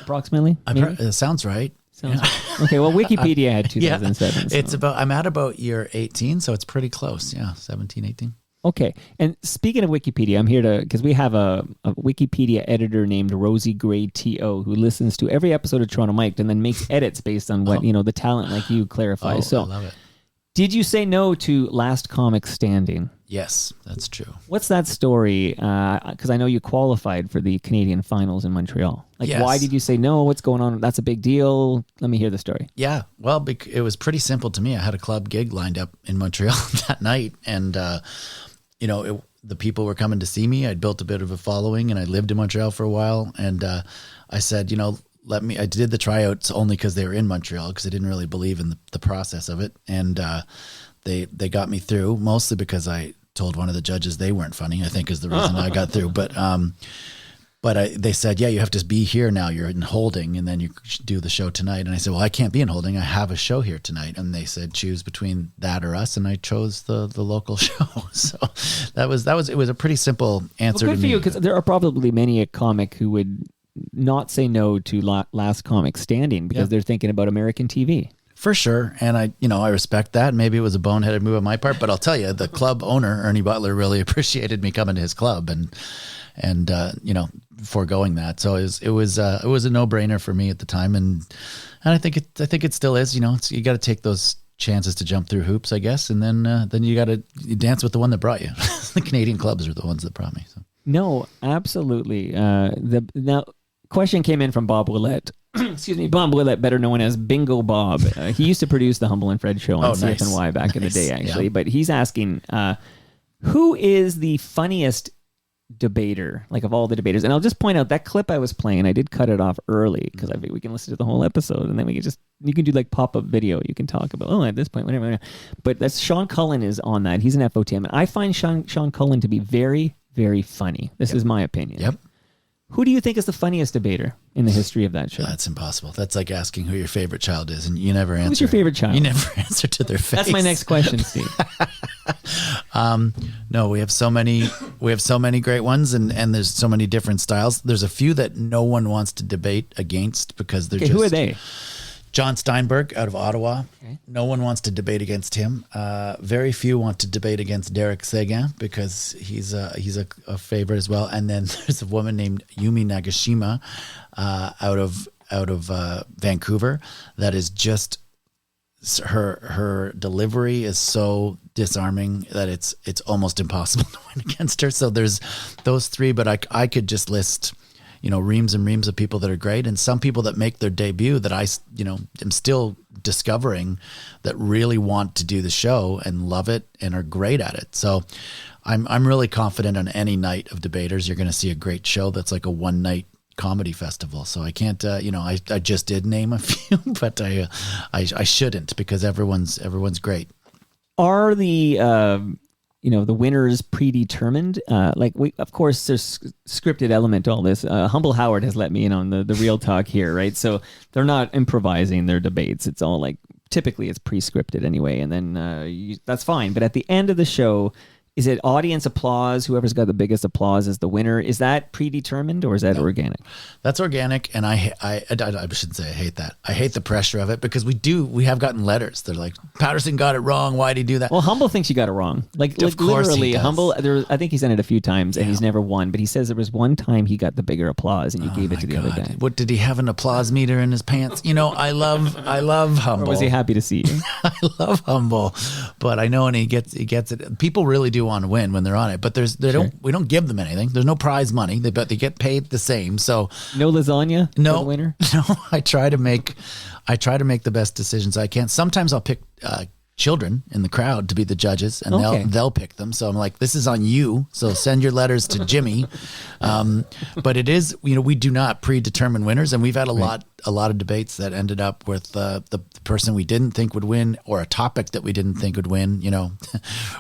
Approximately? It sounds right. Okay, well, Wikipedia had 2007. Yeah, it's I'm at about year 18, so it's pretty close. Yeah, 17, 18. Okay, and speaking of Wikipedia, I'm here because we have a Wikipedia editor named Rosie Gray T.O. who listens to every episode of Toronto Mic'd and then makes edits based on what, the talent like you clarify. So, I love it. Did you say no to Last Comic Standing? Yes, that's true. What's that story? Because I know you qualified for the Canadian finals in Montreal. Yes. Why did you say no? What's going on? That's a big deal. Let me hear the story. Yeah, well, it was pretty simple to me. I had a club gig lined up in Montreal that night, and the people were coming to see me. I'd built a bit of a following, and I lived in Montreal for a while. And I said, I did the tryouts only because they were in Montreal, because I didn't really believe in the process of it. And they got me through, mostly because I told one of the judges they weren't funny, I think is the reason I got through. But they said, yeah, you have to be here now. You're in holding, and then you do the show tonight. And I said, well, I can't be in holding. I have a show here tonight. And they said, choose between that or us. And I chose the local show. So it was a pretty simple answer to me. Good for you, because there are probably many a comic who would not say no to Last Comic Standing because they're thinking about American TV. For sure. And I respect that. Maybe it was a boneheaded move on my part, but I'll tell you, the club owner, Ernie Butler, really appreciated me coming to his club and foregoing that. So it was a no-brainer for me at the time. And I think it still is, you got to take those chances to jump through hoops, I guess. And then you got to dance with the one that brought you. The Canadian clubs are the ones that brought me. So. No, absolutely. Now, question came in from Bob Willett. Excuse me, Bob Willett, better known as Bingo Bob. He used to produce the Humble and Fred show on CFNY back in the day, actually. Yeah. But he's asking, who is the funniest debater, of all the debaters? And I'll just point out that clip I was playing, I did cut it off early because I think we can listen to the whole episode, and then you can do pop-up video. You can talk about, at this point, whatever. But that's Sean Cullen is on that. He's an FOTM. And I find Sean Cullen to be very, very funny. This is my opinion. Yep. Who do you think is the funniest debater in the history of that show? That's impossible. That's like asking who your favorite child is, and you never answer. Who's your favorite child? You never answer to their face. That's my next question, Steve. No, we have so many great ones, and there's so many different styles. There's a few that no one wants to debate against because they're who are they? John Steinberg out of Ottawa. Okay. No one wants to debate against him. Very few want to debate against Derek Seguin because he's a favorite as well. And then there's a woman named Yumi Nagashima out of Vancouver that is just her delivery is so disarming that it's almost impossible to win against her. So there's those three, but I could just list reams and reams of people that are great, and some people that make their debut that I am still discovering that really want to do the show and love it and are great at it. So I'm really confident on any night of debaters you're going to see a great show that's like a one night comedy festival. So I can't I just did name a few, but I shouldn't, because everyone's great. Are the the winners predetermined? Of course, there's scripted element to all this. Humble Howard has let me in on the real talk here, right? So they're not improvising their debates. It's all typically it's pre-scripted anyway, and then that's fine. But at the end of the show, is it audience applause? Whoever's got the biggest applause is the winner. Is that predetermined or is that organic? That's organic, and I shouldn't say I hate that. I hate the pressure of it because we have gotten letters. They're like, Patterson got it wrong. Why'd he do that? Well, Humble thinks you got it wrong. Like Of course he literally, does. Humble. I think he's done it a few times, and he's never won. But he says there was one time he got the bigger applause, and you gave it to the other guy. What did he have, an applause meter in his pants? I love Humble. Or was he happy to see you? I love Humble, but I know, and he gets it. People really do want to win when they're on it, but we don't give them anything. There's no prize money, but they get paid the same. So No lasagna for the winner? No, I try to make the best decisions I can. Sometimes I'll pick children in the crowd to be the judges, and they'll pick them. So I'm like, this is on you. So send your letters to Jimmy. But it is, we do not predetermine winners, and we've had a lot of debates that ended up with the person we didn't think would win, or a topic that we didn't think would win.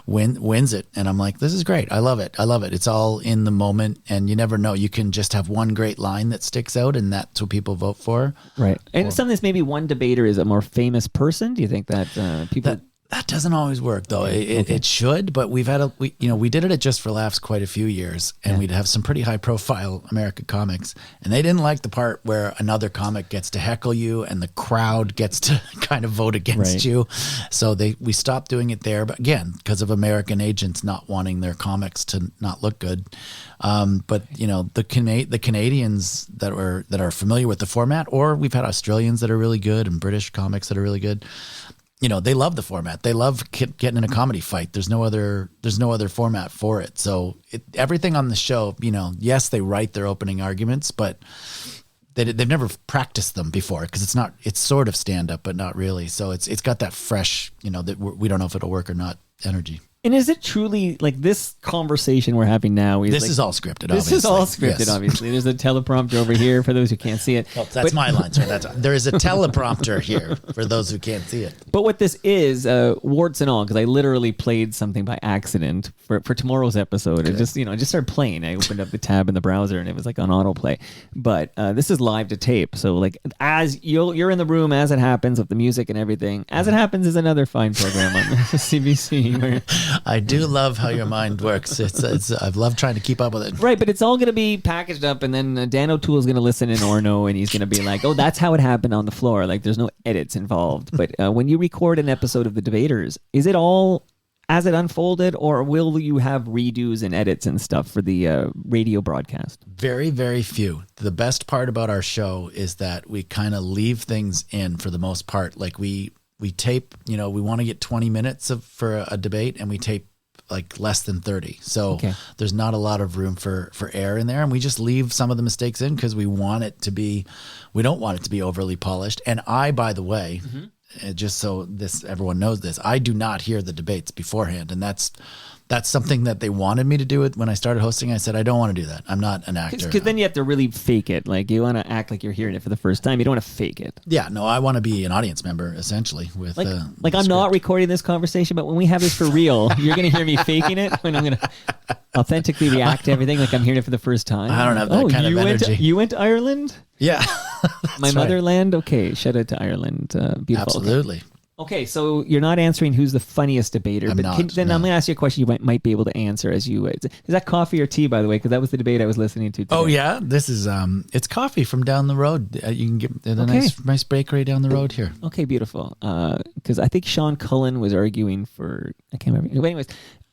Wins it, and I'm like, this is great. I love it. It's all in the moment, and you never know. You can just have one great line that sticks out, and that's what people vote for. Right. And sometimes maybe one debater is a more famous person. Do you think that people? That doesn't always work, though. It should, but we did it at Just for Laughs quite a few years, and we'd have some pretty high-profile American comics, and they didn't like the part where another comic gets to heckle you and the crowd gets to kind of vote against you. So we stopped doing it there, but again, because of American agents not wanting their comics to not look good. But the Canadians that are familiar with the format, or we've had Australians that are really good and British comics that are really good. They love the format. They love getting in a comedy fight. There's no other format for it. So everything on the show, yes, they write their opening arguments, but they've never practiced them before, because it's sort of stand up, but not really. So it's got that fresh, that we don't know if it'll work or not energy. And is it truly like this conversation we're having now? This is all scripted. This is all scripted, yes. Obviously. There's a teleprompter over here for those who can't see it. Oh, that's my line, sir. There is a teleprompter here for those who can't see it. But what this is, warts and all, because I literally played something by accident for tomorrow's episode. It just, I just started playing. I opened up the tab in the browser and it was like on autoplay. But this is live to tape. So like as you're in the room as it happens with the music and everything. As It Happens is another fine program on CBC where I do love how your mind works. I've loved trying to keep up with it. Right, but it's all going to be packaged up, and then Dan O'Toole's going to listen in Orno, and he's going to be like, "Oh, that's how it happened on the floor." Like, there's no edits involved. But when you record an episode of The Debaters, is it all as it unfolded, or will you have redos and edits and stuff for the radio broadcast? Very, very few. The best part about our show is that we kind of leave things in for the most part. Like we tape, we want to get 20 minutes for a debate, and we tape like less than 30. So there's not a lot of room for air in there. And we just leave some of the mistakes in because we don't want it to be overly polished. And by the way, just so everyone knows this, I do not hear the debates beforehand. And that's something that they wanted me to do it when I started hosting. I said, I don't want to do that. I'm not an actor. Because then you have to really fake it. Like, you want to act like you're hearing it for the first time. You don't want to fake it. Yeah, no, I want to be an audience member, essentially. With I'm not recording this conversation, but when we have this for real, you're going to hear me faking it when I'm going to authentically react to everything like I'm hearing it for the first time. I don't have that kind of energy. You went to Ireland? Yeah. My motherland? Okay, shout out to Ireland. Beautiful. Absolutely. Okay, so you're not answering who's the funniest debater, I'm I'm going to ask you a question you might be able to answer as you. Is that coffee or tea, by the way? Because that was the debate I was listening to today. Oh yeah, this is it's coffee from down the road. You can get a nice bakery down the road here. Okay, beautiful. Because I think Sean Cullen was arguing for, I can't remember. But anyways,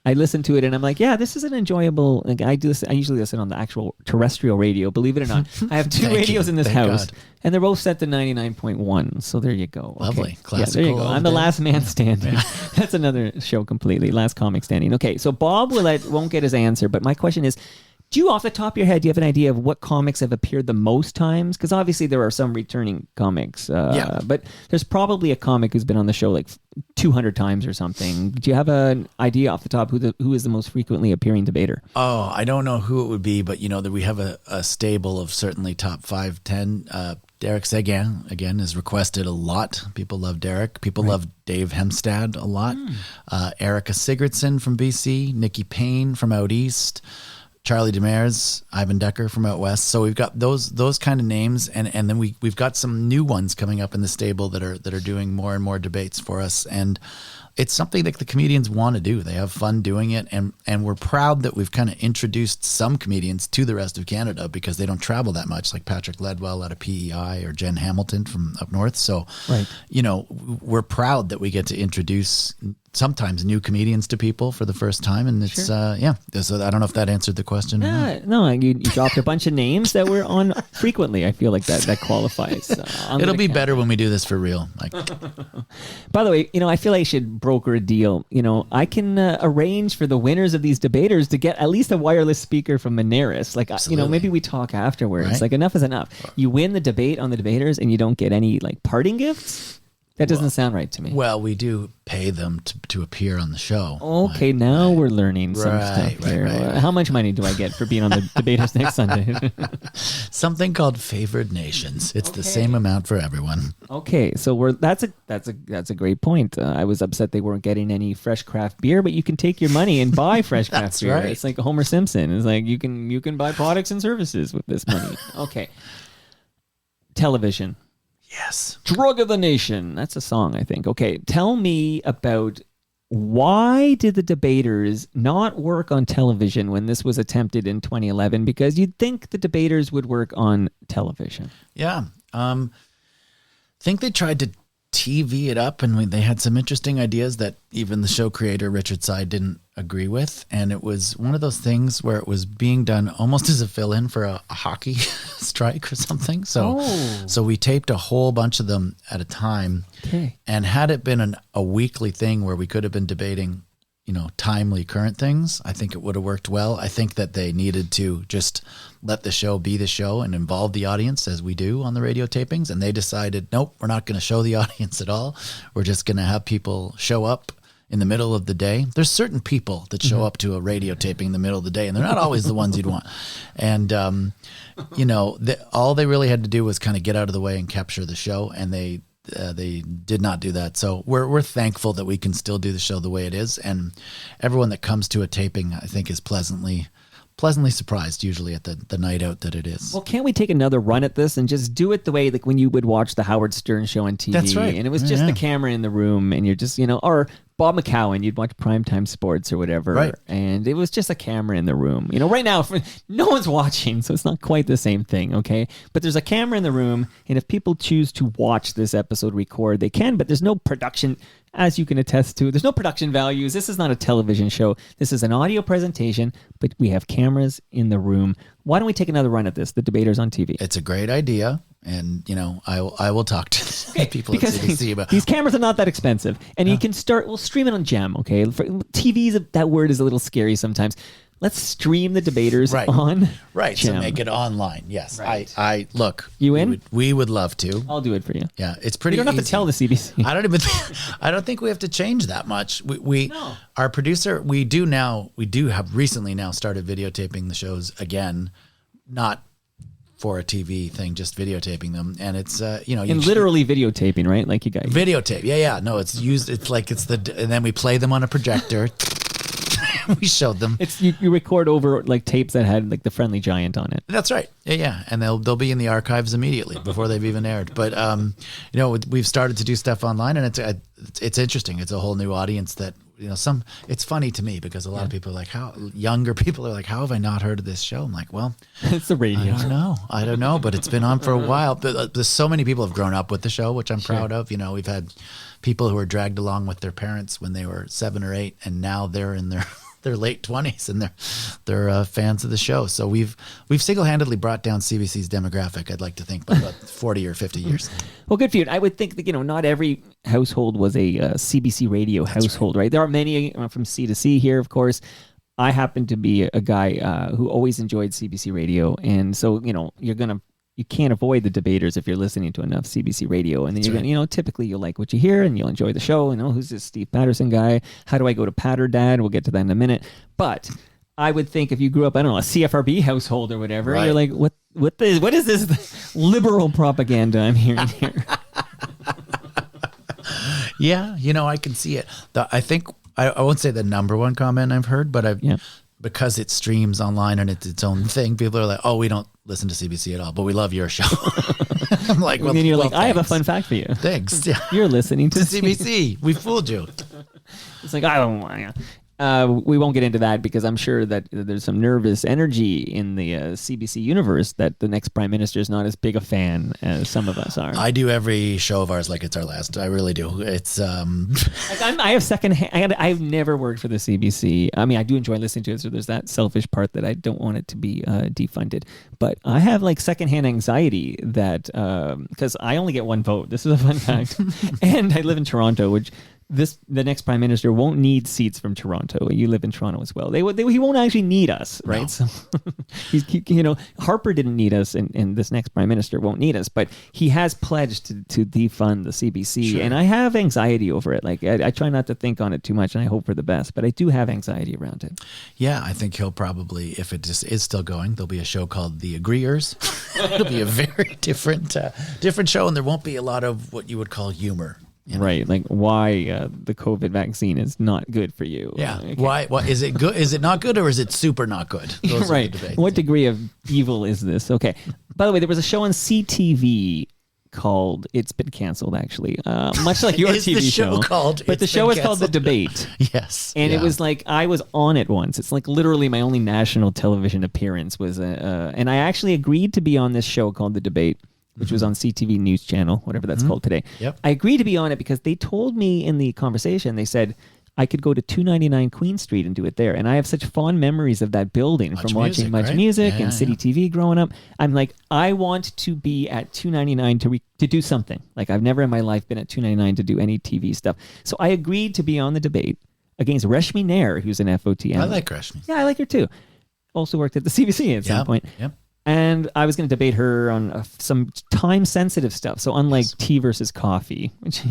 I listened to it and I'm like, yeah, this is an enjoyable. Like I usually listen on the actual terrestrial radio. Believe it or not, I have two radios in this house, and they're both set to 99.1. So there you go. Okay. Lovely, classical. Yeah, there you go. I'm the last man standing. That's another show completely. Last comic standing. Okay, so Bob won't get his answer, but my question is, do you, off the top of your head, do you have an idea of what comics have appeared the most times? Because obviously there are some returning comics, but there's probably a comic who's been on the show like 200 times or something. Do you have an idea off the top who is the most frequently appearing debater? Oh, I don't know who it would be, but that we have a stable of certainly top 5, 10. Derek Seguin, again, is requested a lot. People love Derek. People love Dave Hemstad a lot. Erica Sigurdsson from BC, Nikki Payne from out east, Charlie Demers, Ivan Decker from out west. So we've got those kind of names, and then we've got some new ones coming up in the stable that are doing more and more debates for us. And it's something that the comedians want to do. They have fun doing it, and we're proud that we've kind of introduced some comedians to the rest of Canada because they don't travel that much, like Patrick Ledwell out of PEI or Jen Hamilton from up north. So, you know, we're proud that we get to introduce sometimes new comedians to people for the first time, and it's so I don't know if that answered the question. No, you dropped a bunch of names that we're on frequently. I feel like that qualifies. It'll be better when we do this for real. Like, by the way, you know, I feel like I should broker a deal. You know, I can arrange for the winners of these debaters to get at least a wireless speaker from Moneris. Like, you know, maybe we talk afterwards. Right. Like, enough is enough. You win the debate on the debaters and you don't get any like parting gifts. That doesn't sound right to me. Well, we do pay them to appear on the show. Okay, now we're learning some stuff here. Right. How much money do I get for being on the debaters next Sunday? Something called favored nations. It's the same amount for everyone. Okay, so that's a great point. I was upset they weren't getting any fresh craft beer, but you can take your money and buy fresh craft beer. Right. It's like Homer Simpson. It's like you can buy products and services with this money. Okay, television. Yes. Drug of the Nation. That's a song, I think. Okay, tell me about why did the debaters not work on television when this was attempted in 2011? Because you'd think the debaters would work on television. Yeah. I think they tried to TV it up, and they had some interesting ideas that even the show creator, Richard Sy, didn't agree with. And it was one of those things where it was being done almost as a fill-in for a hockey strike or something. So we taped a whole bunch of them at a time. Okay. And had it been a weekly thing where we could have been debating, you know, timely current things, I think it would have worked well. I think that they needed to just let the show be the show and involve the audience as we do on the radio tapings. And they decided, nope, we're not going to show the audience at all. We're just going to have people show up in the middle of the day. There's certain people that show up to a radio taping in the middle of the day, and they're not always the ones you'd want. And, you know, all they really had to do was kind of get out of the way and capture the show. And they did not do that. So we're thankful that we can still do the show the way it is. And everyone that comes to a taping, I think, is pleasantly surprised usually at the night out that it is. Well, can't we take another run at this and just do it the way like when you would watch the Howard Stern show on TV? That's right. And it was just the camera in the room and you're just, you know, or Bob McCowan, you'd watch Primetime Sports or whatever. Right. And it was just a camera in the room. You know, right now, no one's watching, so it's not quite the same thing, okay? But there's a camera in the room, and if people choose to watch this episode record, they can, but there's no production, as you can attest to. There's no production values. This is not a television show. This is an audio presentation, but we have cameras in the room. Why don't we take another run at this, the debaters on TV? It's a great idea. And, you know, I will talk to people at because CBC about these cameras are not that expensive. And you can we'll stream it on Gem, okay? TV's, that word is a little scary sometimes. Let's stream the debaters on Right, Gem. so make it online, yes. Right. I look. You in? We would love to. I'll do it for you. Yeah, it's pretty You don't have easy. to tell the CBC. I don't think we have to change that much. Our producer, we do have recently now started videotaping the shows again, not for a TV thing, just videotaping them. And it's, you know. And literally videotaping, right? Like you guys. Videotape. Yeah. No, it's used, and then we play them on a projector. We showed them. It's you record over like tapes that had like the Friendly Giant on it. That's right. Yeah. And they'll be in the archives immediately before they've even aired. But, you know, we've started to do stuff online, and it's interesting. It's a whole new audience that, you know, it's funny to me because a lot of people are like, younger people are like, how have I not heard of this show? I'm like, well, it's the radio. I don't know, but it's been on for a while. But there's so many people have grown up with the show, which I'm proud of. You know, we've had people who were dragged along with their parents when they were 7 or 8, and now they're in their late 20s and they're fans of the show. So we've single-handedly brought down CBC's demographic, I'd like to think, by about 40 or 50 years. Well, good for you. I would think that, you know, not every household was a CBC radio household, right? There are many from C to C here, of course. I happen to be a guy who always enjoyed CBC radio. And so, you know, you can't avoid the debaters if you're listening to enough CBC radio. And then you're going to, you know, typically you'll like what you hear and you'll enjoy the show. You know, who's this Steve Patterson guy? How do I go to Patter Dad? We'll get to that in a minute. But I would think if you grew up, I don't know, a CFRB household or whatever, you're like, what is this liberal propaganda I'm hearing here? Yeah, you know, I can see it. I think, I won't say the number one comment I've heard, but because it streams online and it's its own thing, people are like, oh, we don't listen to CBC at all, but we love your show. I'm like, well, and then you're like, thanks. I have a fun fact for you. Thanks. Yeah. You're listening to CBC. We fooled you. It's like, I don't want to. We won't get into that because I'm sure that there's some nervous energy in the CBC universe that the next prime minister is not as big a fan as some of us are. I do every show of ours like it's our last. I really do. It's like I have secondhand. I've never worked for the CBC. I mean, I do enjoy listening to it. So there's that selfish part that I don't want it to be defunded. But I have like secondhand anxiety that because I only get one vote. This is a fun fact, and I live in Toronto, which. The next prime minister won't need seats from Toronto. You live in Toronto as well. He won't actually need us, right? No. So Harper didn't need us, and this next prime minister won't need us. But he has pledged to defund the CBC, sure. And I have anxiety over it. Like I try not to think on it too much, and I hope for the best. But I do have anxiety around it. Yeah, I think he'll probably, if it just is still going, there'll be a show called The Agreeers. It'll be a very different show, and there won't be a lot of what you would call humor. You know? Right, like why the COVID vaccine is not good for you. Yeah, okay. Why is it good? Is it not good, or is it super not good? Those right. What degree of evil is this? Okay. By the way, there was a show on CTV called It's Been Canceled, actually, much like your TV show. But the show is called The Debate. Yes, and it was like I was on it once. It's like literally my only national television appearance was, and I actually agreed to be on this show called The Debate, which was on CTV News Channel, whatever that's called today. Yep. I agreed to be on it because they told me in the conversation, they said I could go to 299 Queen Street and do it there. And I have such fond memories of that building from watching Much Music and City TV growing up. I'm like, I want to be at 299 to do something. Like I've never in my life been at 299 to do any TV stuff. So I agreed to be on The Debate against Reshmi Nair, who's an FOT. I like Reshmi. Yeah, I like her too. Also worked at the CBC at some point. Yep. And I was going to debate her on some time-sensitive stuff. So unlike tea versus coffee, which,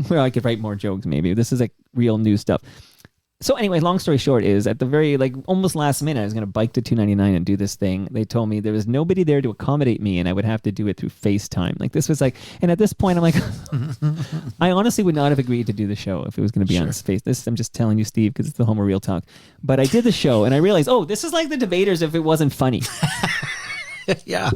where I could write more jokes maybe, this is like real new stuff. So anyway, long story short is at the very, almost last minute, I was going to bike to 299 and do this thing. They told me there was nobody there to accommodate me and I would have to do it through FaceTime. Like this was and at this point I'm like, I honestly would not have agreed to do the show if it was going to be on Face. This I'm just telling you, Steve, because it's the home of real talk. But I did the show and I realized, this is like the debaters if it wasn't funny. Yeah.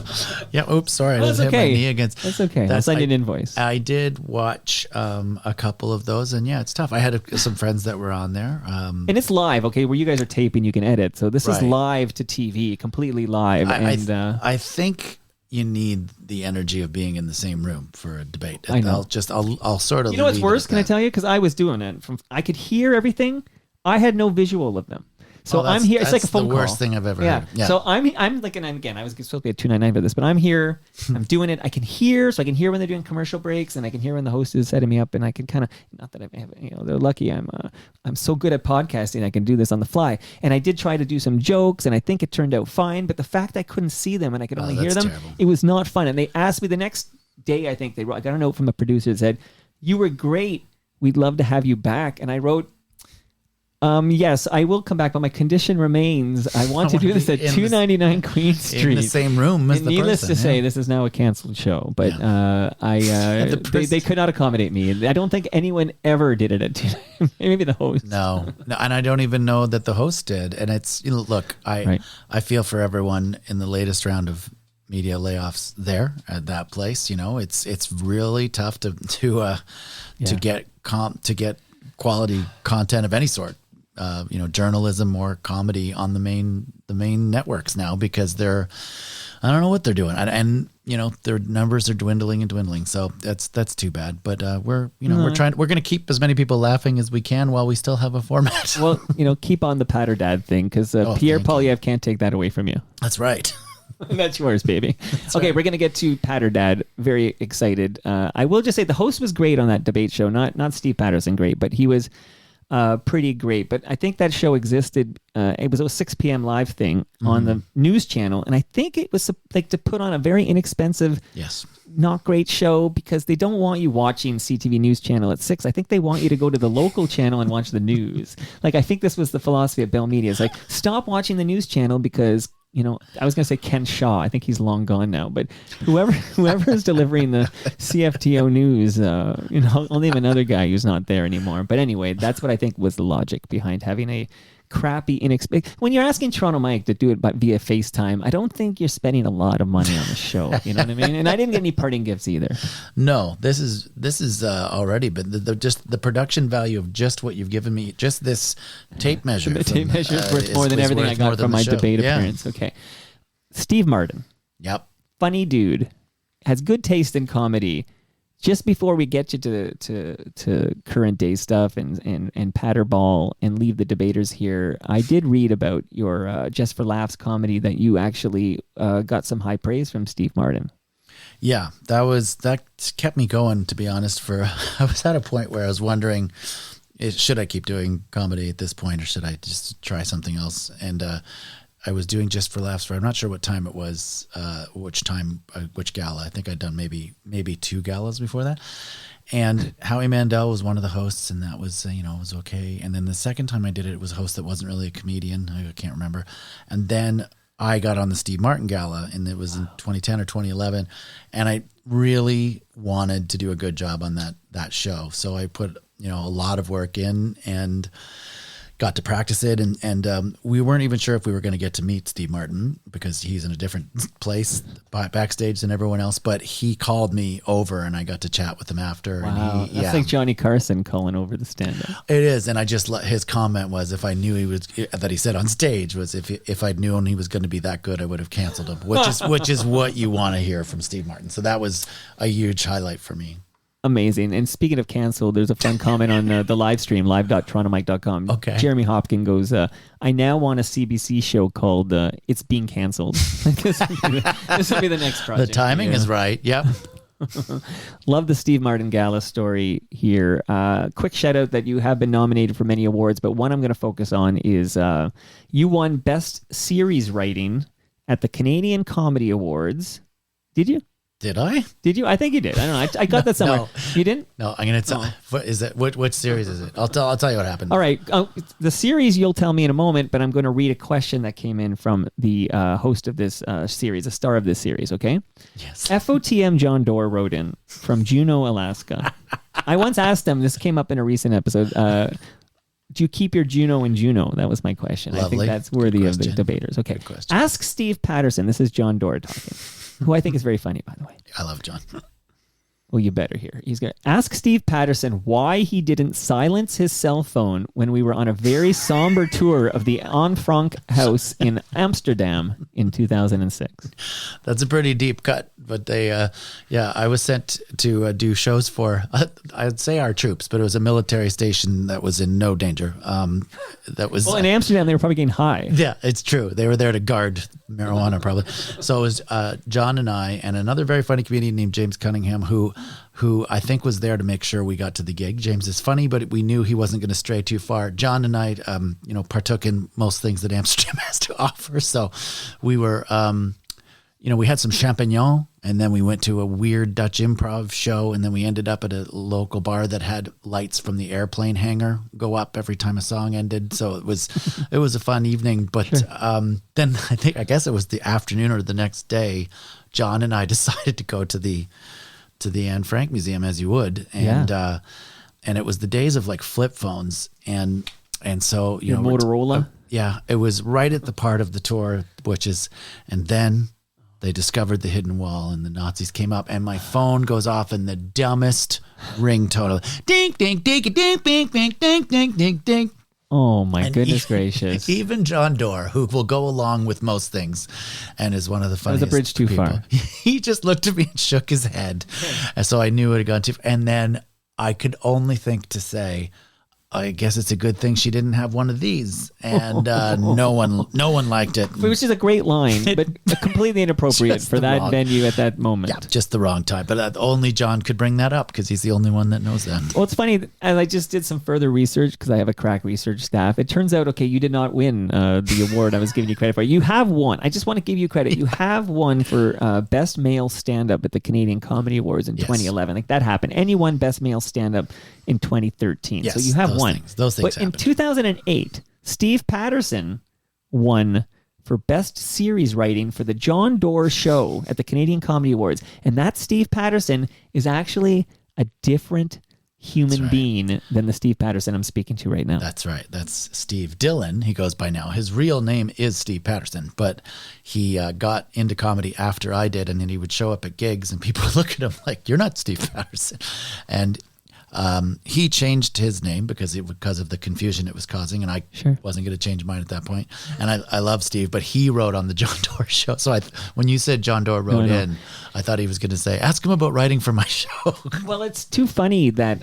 Oops, sorry. Well, that's hit okay. my knee against. That's okay. I'll send you an invoice. I did watch a couple of those, and it's tough. I had some friends that were on there. And it's live, okay? Where you guys are taping, you can edit. So this is live to TV, completely live. I think you need the energy of being in the same room for a debate. I know. I'll sort of. You know what's worse? Can I tell you? Because I was doing it. I could hear everything. I had no visual of them. So I'm here. It's like a phone call. That's the worst thing I've ever heard. Yeah. So I'm like, and again, I was supposed to be at 299 for this, but I'm here. I'm doing it. I can hear, so I can hear when they're doing commercial breaks, and I can hear when the host is setting me up, and I can kind of, not that I have, they're lucky. I'm so good at podcasting. I can do this on the fly. And I did try to do some jokes, and I think it turned out fine. But the fact I couldn't see them and I could only hear them, terrible. It was not fun. And they asked me the next day. I think I got a note from a producer that said, "You were great. We'd love to have you back." And I wrote, yes, I will come back, but my condition remains. I want to do this at 299 Queen Street. In the same room as the person. Needless to say, this is now a canceled show, but they could not accommodate me. I don't think anyone ever did it at 299. Maybe the host. No, and I don't even know that the host did. And it's, look, I feel for everyone in the latest round of media layoffs there at that place. It's really tough to get quality content of any sort. Journalism or comedy on the main networks now, because I don't know what they're doing, and their numbers are dwindling. So that's too bad. But we're going to keep as many people laughing as we can while we still have a format. Well, keep on the Patter Dad thing, because Pierre Poilievre can't take that away from you. That's right. That's yours, baby. Okay, right. We're going to get to Patter Dad. Very excited. I will just say the host was great on that debate show. Not Steve Patterson great, but he was pretty great. But I think that show existed. It was a 6 p.m. live thing on the news channel. And I think it was to put on a very inexpensive, not great show, because they don't want you watching CTV News Channel at 6. I think they want you to go to the local channel and watch the news. I think this was the philosophy of Bell Media. It's stop watching the news channel because, I was going to say Ken Shaw. I think he's long gone now. But whoever is delivering the CFTO news, I'll name another guy who's not there anymore. But anyway, that's what I think was the logic behind having a crappy, inexpensive. When you're asking Toronto Mike to do it via FaceTime, I don't think you're spending a lot of money on the show. You know what I mean? And I didn't get any parting gifts either. No, this is already, but just the production value of just what you've given me, just this tape measure. The tape measure is worth more than everything I got from my debate appearance. Okay. Steve Martin. Yep. Funny dude. Has good taste in comedy. Just before we get you to current day stuff and Patterball and leave the debaters here, I did read about your Just for Laughs comedy that you actually got some high praise from Steve Martin. Yeah, that kept me going, to be honest. I was at a point where I was wondering, should I keep doing comedy at this point, or should I just try something else? And I was doing Just for Laughs I'm not sure what time it was, which gala. I think I'd done maybe 2 galas before that. And Howie Mandel was one of the hosts, and that was, it was okay. And then the second time I did it, it was a host that wasn't really a comedian. I can't remember. And then I got on the Steve Martin Gala, and it was in 2010 or 2011. And I really wanted to do a good job on that show. So I put, a lot of work in and got to practice it, and we weren't even sure if we were going to get to meet Steve Martin because he's in a different place backstage than everyone else, but he called me over and I got to chat with him after. Wow, and that's like Johnny Carson calling over the stand-up. It is, and I just his comment was, if I knew that he said on stage was, if I'd known he was going to be that good, I would have canceled him, which is what you want to hear from Steve Martin. So that was a huge highlight for me. Amazing. And speaking of canceled, there's a fun comment on the live stream, live.torontomike.com. Okay. Jeremy Hopkin goes, I now want a CBC show called It's Being Canceled. This will be the next project. The timing is right. Yep. Love the Steve Martin Gala story here. Quick shout out that you have been nominated for many awards, but one I'm going to focus on is you won Best Series Writing at the Canadian Comedy Awards. Did you? Did I? Did you? I think you did. I don't know. I got that somewhere. No. You didn't? No, I'm gonna tell. What is it? Which series is it? I'll tell you what happened. All right. The series you'll tell me in a moment, but I'm going to read a question that came in from the host of this series, the star of this series. Okay. Yes. FOTM John Doerr wrote in from Juneau, Alaska. I once asked him. This came up in a recent episode. Do you keep your Juneau in Juneau? That was my question. Lovely. I think that's worthy of the debaters. Okay. Good question. Ask Steve Patterson. This is John Doerr talking. Who I think is very funny, by the way. I love John. Well, you better hear. He's going to ask Steve Patterson why he didn't silence his cell phone when we were on a very somber tour of the Anne Frank house in Amsterdam in 2006. That's a pretty deep cut, but I was sent to do shows for, I'd say our troops, but it was a military station that was in no danger. Well, in Amsterdam, they were probably getting high. Yeah, it's true. They were there to guard marijuana, probably. So it was John and I and another very funny comedian named James Cunningham, who I think was there to make sure we got to the gig. James is funny, but we knew he wasn't going to stray too far. John and I, partook in most things that Amsterdam has to offer. So we were, we had some champignon, and then we went to a weird Dutch improv show, and then we ended up at a local bar that had lights from the airplane hangar go up every time a song ended. So it was a fun evening. But sure. Then I guess it was the afternoon or the next day, John and I decided to go to the Anne Frank Museum, as you would, and it was the days of like flip phones, and so Motorola. It was right at the part of the tour, and then they discovered the hidden wall, and the Nazis came up, and my phone goes off in the dumbest ringtone, ding ding ding ding ding ding ding ding ding ding. Oh my goodness gracious! Even John Doerr, who will go along with most things, and is one of the funniest. That was a bridge too people. far. He just looked at me and shook his head, and so I knew it had gone too. And then I could only think to say, I guess it's a good thing she didn't have one of these, and no one liked it. Which is a great line, but completely inappropriate for that venue at that moment. Yeah, just the wrong time. But only John could bring that up because he's the only one that knows that. Well, it's funny, as I just did some further research because I have a crack research staff. It turns out, okay, you did not win the award I was giving you credit for. You have won. I just want to give you credit. You have won for Best Male Stand-Up at the Canadian Comedy Awards in 2011. Like that happened. And you won Best Male Stand-Up in 2013. Yes, so you have won. Those things But in 2008, Steve Patterson won for Best Series Writing for the John Doerr Show at the Canadian Comedy Awards. And that Steve Patterson is actually a different human right. being than the Steve Patterson I'm speaking to right now. That's right. That's Steve Dillon. He goes by now. His real name is Steve Patterson, but he got into comedy after I did, and then he would show up at gigs, and people would look at him like, "You're not Steve Patterson," and he changed his name because of the confusion it was causing, and I wasn't going to change mine at that point. And I love Steve, but he wrote on the John Doerr show. So when you said John Doerr wrote in, I thought he was going to say, "Ask him about writing for my show." Well, it's too funny that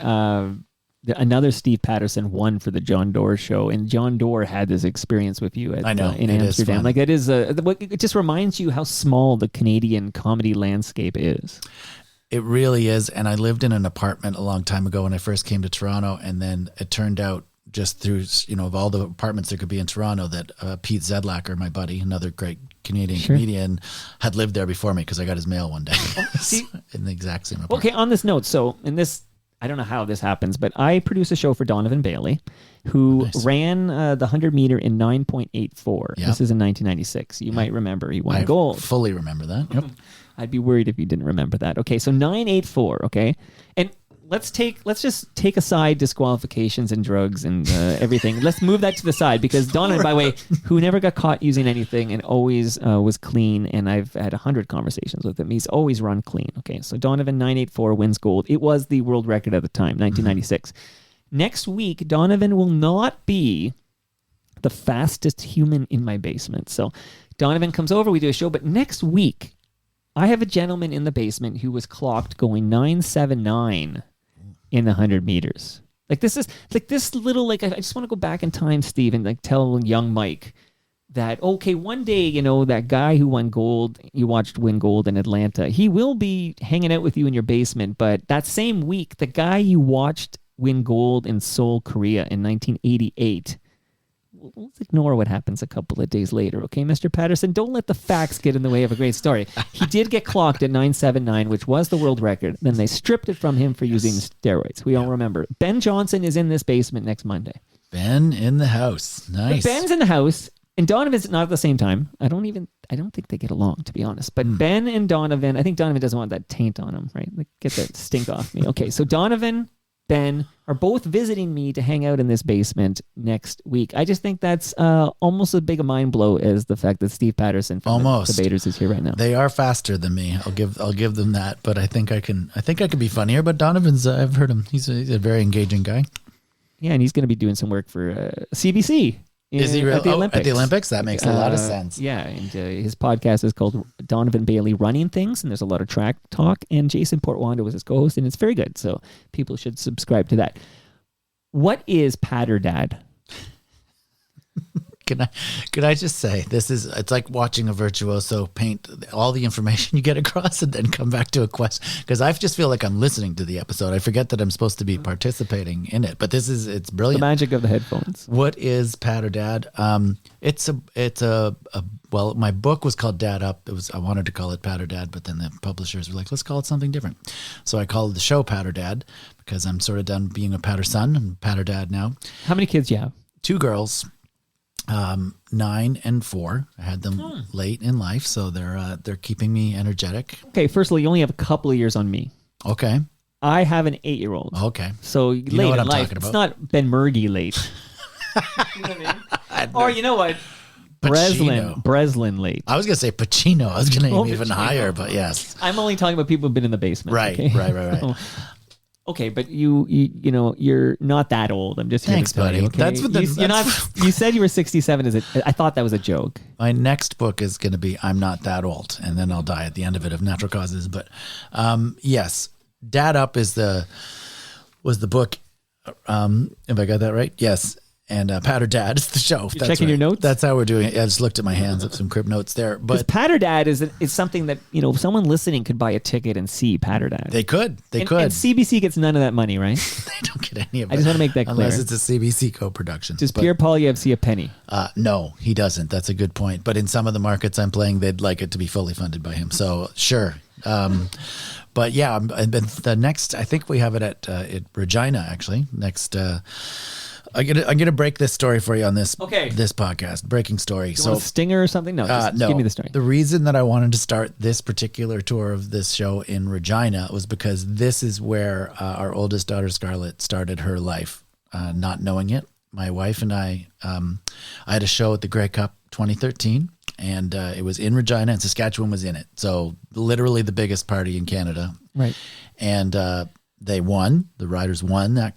another Steve Patterson won for the John Doerr show, and John Doerr had this experience with you in Amsterdam. Like it is it just reminds you how small the Canadian comedy landscape is. It really is. And I lived in an apartment a long time ago when I first came to Toronto. And then it turned out just through, of all the apartments there could be in Toronto that Pete Zedlacker, my buddy, another great Canadian comedian, had lived there before me because I got his mail one day. In the exact same apartment. Okay, on this note, so in this, I don't know how this happens, but I produce a show for Donovan Bailey, who ran the 100 meter in 9.84. Yep. This is in 1996. You might remember he won gold. Fully remember that. Yep. I'd be worried if you didn't remember that. Okay, so 9.84. Okay, and let's just take aside disqualifications and drugs and everything. Let's move that to the side because Donovan, by the way, who never got caught using anything and always was clean, and I've had 100 conversations with him. He's always run clean. Okay, so Donovan 9.84 wins gold. It was the world record at the time, 1996. Next week, Donovan will not be the fastest human in my basement. So Donovan comes over, we do a show, but next week, I have a gentleman in the basement who was clocked going 9.79 in the 100 meters. Like this is like this little, like I just want to go back in time, Steve, and like tell young Mike that, okay, one day, that guy who won gold, you watched win gold in Atlanta, he will be hanging out with you in your basement. But that same week, the guy you watched win gold in Seoul, Korea in 1988, let's ignore what happens a couple of days later, okay, Mr. Patterson? Don't let the facts get in the way of a great story. He did get clocked at 9.79, which was the world record. Then they stripped it from him for using steroids. We all remember. Ben Johnson is in this basement next Monday. Ben in the house. Nice. But Ben's in the house, and Donovan's not at the same time. I don't think they get along, to be honest. But Ben and Donovan, I think Donovan doesn't want that taint on him, right? Like, get that stink off me. Okay, so Donovan, Ben are both visiting me to hang out in this basement next week. I just think that's almost as big a mind blow as the fact that Steve Patterson from the Debaters is here right now. They are faster than me. I'll give them that, but I think I can be funnier. But Donovan's, I've heard him. He's a very engaging guy. Yeah, and he's going to be doing some work for CBC. Is he really? At the Olympics. At the Olympics? That makes a lot of sense. Yeah, and his podcast is called Donovan Bailey Running Things, and there's a lot of track talk, and Jason Portwanda was his co-host, and it's very good, so people should subscribe to that. What is Patter Dad? Can I just say, it's like watching a virtuoso paint all the information you get across and then come back to a question, because I just feel like I'm listening to the episode. I forget that I'm supposed to be participating in it, but it's brilliant. The magic of the headphones. What is Patter Dad? Well, my book was called Dad Up. I wanted to call it Patter Dad, but then the publishers were like, let's call it something different. So I called the show Patter Dad because I'm sort of done being a Patter son and Patter Dad now. How many kids do you have? 2 girls. 9 and 4. I had them late in life, so they're keeping me energetic. Okay, first of all, you only have a couple of years on me. Okay. I have an 8-year-old. Okay. So you late in life. It's not Ben Murgy late. You know what I mean? Or you know what? Breslin late. I was going to say Pacino. I was going to aim even higher, but yes. I'm only talking about people who've been in the basement. Right, okay? right. Okay, but you're not that old. I'm just here Thanks, to tell buddy. you. Okay? That's you said you were 67. I thought that was a joke. My next book is going to be I'm Not That Old, and then I'll die at the end of it of natural causes. But yes, Dad Up was the book. If I got that right, yes. And Patter Dad is the show. You're checking your notes? That's how we're doing it. I just looked at my hands at some crib notes there. But Patter Dad is something that, someone listening could buy a ticket and see Patter Dad. They could. And CBC gets none of that money, right? They don't get any of it. I just want to make that clear. Unless it's a CBC co-production. Does Pierre Poilievre see a penny? No, he doesn't. That's a good point. But in some of the markets I'm playing, they'd like it to be fully funded by him. So sure. But yeah, the next, I think we have it at Regina, actually, next I'm gonna break this story for you on this Okay. this podcast. Breaking story. So, a stinger or something? No, just no. give me the story. The reason that I wanted to start this particular tour of this show in Regina was because this is where our oldest daughter Scarlett started her life, not knowing it. My wife and I had a show at the Grey Cup 2013, and it was in Regina, and Saskatchewan was in it. So literally the biggest party in Canada. Right. And they won. The riders won that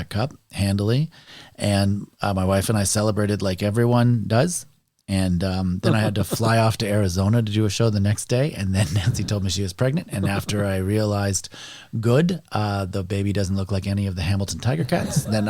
cup handily, and my wife and I celebrated like everyone does. And then I had to fly off to Arizona to do a show the next day. And then Nancy told me she was pregnant. And after I realized, good, the baby doesn't look like any of the Hamilton Tiger Cats, then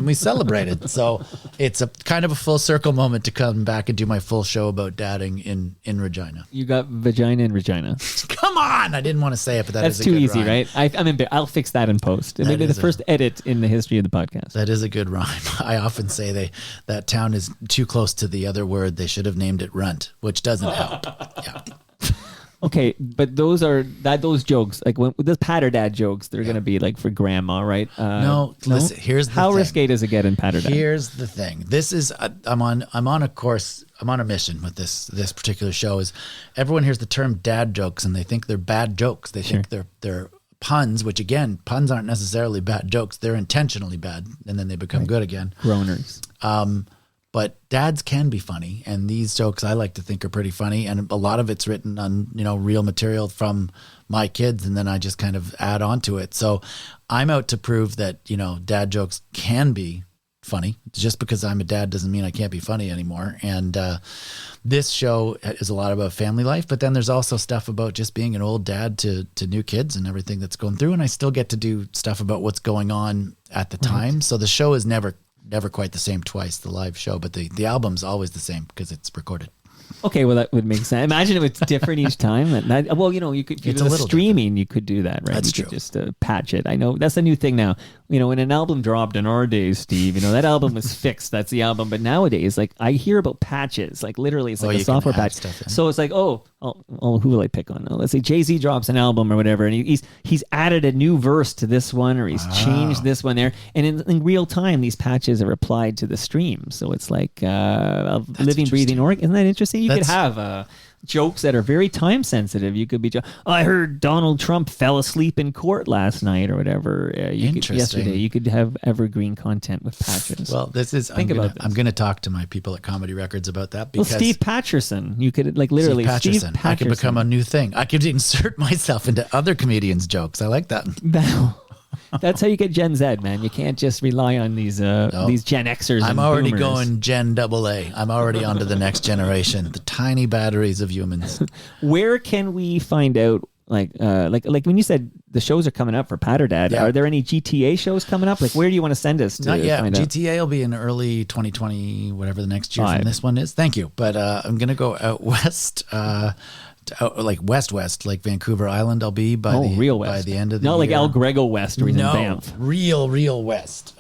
we celebrated. So it's a kind of a full circle moment to come back and do my full show about dadding in Regina. You got vagina and Regina. Come on! I didn't want to say it, but That's is a too good easy, rhyme. right? I'll fix that in post. It may be the first edit in the history of the podcast. That is a good rhyme. I often say that town is too close to the other word. They should have named it Runt, which doesn't help. Yeah. Okay, but those jokes, like when those Patter Dad jokes, they're gonna be like for grandma, right? No, listen. Here's the how thing. risque does it get in Patter Dad? Here's the thing. This is I'm on a course. I'm on a mission with this particular show. Is everyone hears the term dad jokes and they think they're bad jokes. They think they're puns, which again, puns aren't necessarily bad jokes. They're intentionally bad, and then they become good again. Groaners. But dads can be funny, and these jokes I like to think are pretty funny, and a lot of it's written on real material from my kids, and then I just kind of add on to it. So I'm out to prove that dad jokes can be funny. Just because I'm a dad doesn't mean I can't be funny anymore. And this show is a lot about family life, but then there's also stuff about just being an old dad to new kids and everything that's going through. And I still get to do stuff about what's going on at the time. So the show is never quite the same twice, the live show, but the album's always the same because it's recorded. Okay, well that would make sense. Imagine if it's different each time. You could. If it's a little streaming, you could do that, right? That's you true. Could just patch it. I know that's a new thing now. When an album dropped in our days, Steve, that album was fixed. That's the album. But nowadays, like I hear about patches. Like literally, it's like a software patch. So it's like, who will I pick on? Let's say Jay-Z drops an album or whatever, and he's added a new verse to this one, or he's changed this one there, and in real time, these patches are applied to the stream. So it's like a living, breathing organ. Isn't that interesting? You could have jokes that are very time sensitive. You could be, I heard Donald Trump fell asleep in court last night or whatever. Yesterday, you could have evergreen content with patches. Well, I'm going to talk to my people at Comedy Records about that because Steve Patterson, you could literally Steve Patterson. I could become a new thing. I could insert myself into other comedians' jokes. I like that. That's how you get Gen Z, man. You can't just rely on these Gen Xers. I'm already boomers. going Gen AA. I'm already on to the next generation. The tiny batteries of humans. Where can we find out? Like when you said the shows are coming up for Patter Dad, are there any GTA shows coming up? Like, where do you want to send us to? Not yet. Find GTA will be in early 2020, whatever the next year from this one is. Thank you. But I'm going to go out west. Like west, like Vancouver Island, I'll be by real west. by the end of the year. Not like El Grego West or in Banff. real west.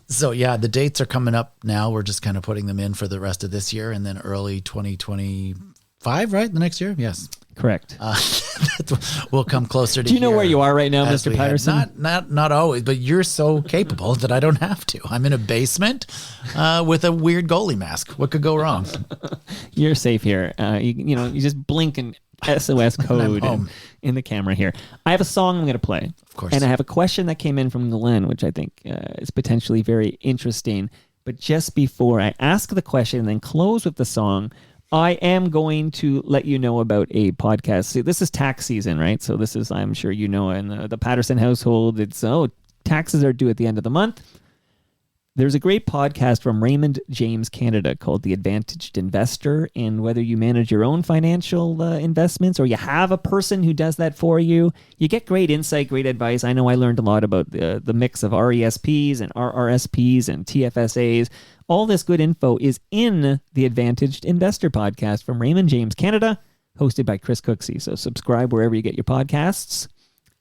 So yeah, the dates are coming up now. We're just kind of putting them in for the rest of this year, and then early 2025, right? The next year, yes. Correct. We'll come closer to. Do you know where you are right now, Mr. Patterson? Not always, but you're so capable that I don't have to. I'm in a basement with a weird goalie mask. What could go wrong? You're safe here. You just blink and SOS code in the camera here. I have a song I'm going to play. Of course. And I have a question that came in from Glenn, which I think is potentially very interesting. But just before I ask the question and then close with the song, I am going to let you know about a podcast. See, this is tax season, right? So this is, I'm sure you know, in the Patterson household, it's, taxes are due at the end of the month. There's a great podcast from Raymond James Canada called The Advantaged Investor. And whether you manage your own financial investments or you have a person who does that for you, you get great insight, great advice. I know I learned a lot about the mix of RESPs and RRSPs and TFSAs. All this good info is in the Advantaged Investor podcast from Raymond James Canada, hosted by Chris Cooksey. So subscribe wherever you get your podcasts.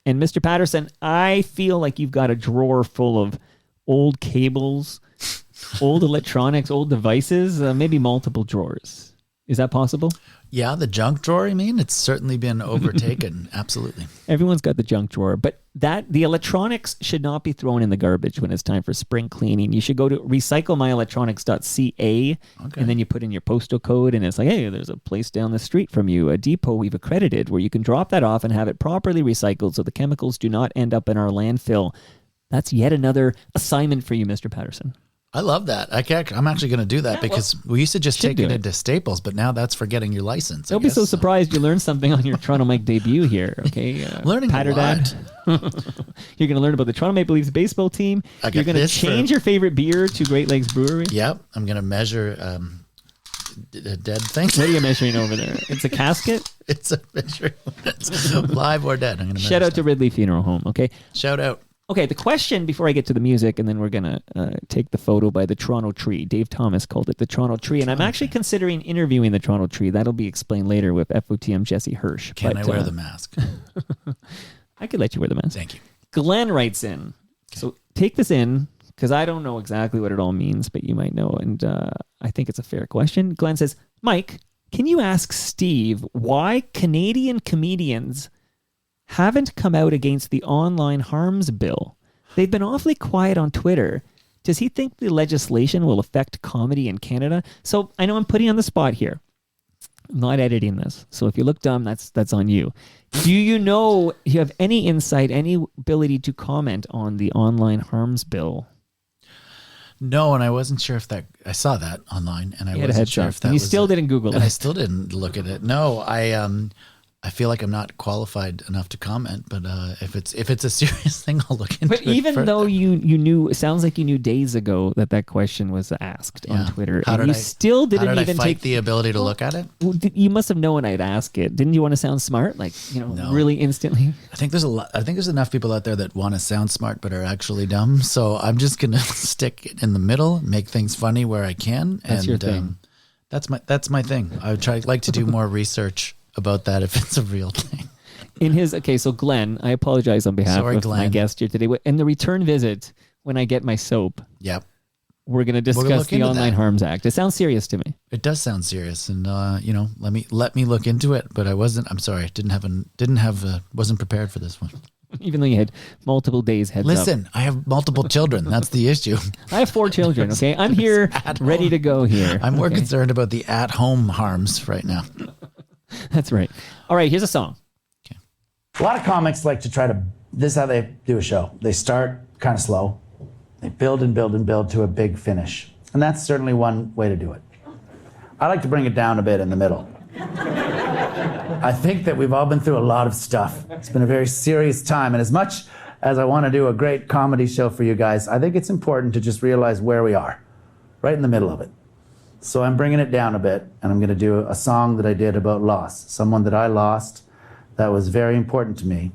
And Mr. Patterson, I feel like you've got a drawer full of old cables, old electronics, old devices, maybe multiple drawers. Is that possible? Yeah, the junk drawer, I mean, it's certainly been overtaken. Absolutely. Everyone's got the junk drawer, but the electronics should not be thrown in the garbage when it's time for spring cleaning. You should go to recyclemyelectronics.ca, and then you put in your postal code, and it's like, hey, there's a place down the street from you, a depot we've accredited, where you can drop that off and have it properly recycled so the chemicals do not end up in our landfill. That's yet another assignment for you, Mr. Patterson. I love that. I'm actually going to do that because we used to just take it into Staples, but now that's for getting your license. Don't be so surprised you learned something on your Toronto Mike debut here, okay? Learning Patter a lot. You're going to learn about the Toronto Maple Leafs baseball team. You're going to change your favorite beer to Great Lakes Brewery. Yep. I'm going to measure dead things. What are you measuring over there? It's a casket? It's a measuring. It's live or dead. I'm going to Shout out to Ridley Funeral Home, okay? Shout out. Okay, the question before I get to the music, and then we're going to take the photo by the Toronto Tree. Dave Thomas called it the Toronto Tree, and I'm actually considering interviewing the Toronto Tree. That'll be explained later with FOTM Jesse Hirsch. Can I wear the mask? I could let you wear the mask. Thank you. Glenn writes in. Okay. So take this in, because I don't know exactly what it all means, but you might know, and I think it's a fair question. Glenn says, Mike, can you ask Steve why Canadian comedians haven't come out against the online harms bill? They've been awfully quiet on Twitter. Does he think the legislation will affect comedy in Canada? So I know I'm putting you on the spot here. I'm not editing this. So if you look dumb, that's on you. Do you have any insight, any ability to comment on the online harms bill? No, and I wasn't sure if I saw that online, and I wasn't sure if that and you was still didn't Google it. I still didn't look at it. No, I feel like I'm not qualified enough to comment, but if it's a serious thing, I'll look into it. But even though you knew, it sounds like you knew days ago that question was asked on Twitter. How did I fight take the ability to look at it? Well, you must have known I'd ask it. Didn't you want to sound smart? Really instantly? I think there's enough people out there that want to sound smart but are actually dumb. So I'm just gonna stick it in the middle, make things funny where I can. That's your thing. That's my thing. I would like to do more research about that if it's a real thing. So Glenn, I apologize on behalf of my guest here today. In the return visit, when I get my soap, yep, we're going to discuss the Online Harms Act. It sounds serious to me. It does sound serious, and let me look into it. But I wasn't. I'm sorry, wasn't prepared for this one. Even though you had multiple days heads up. Listen, I have multiple children. That's the issue. I have 4 children, okay? I'm here, ready to go here. I'm more concerned about the at-home harms right now. That's right. All right, here's a song. Okay. A lot of comics like to this is how they do a show. They start kind of slow. They build and build and build to a big finish. And that's certainly one way to do it. I like to bring it down a bit in the middle. I think that we've all been through a lot of stuff. It's been a very serious time. And as much as I want to do a great comedy show for you guys, I think it's important to just realize where we are, right in the middle of it. So I'm bringing it down a bit, and I'm going to do a song that I did about loss. Someone that I lost that was very important to me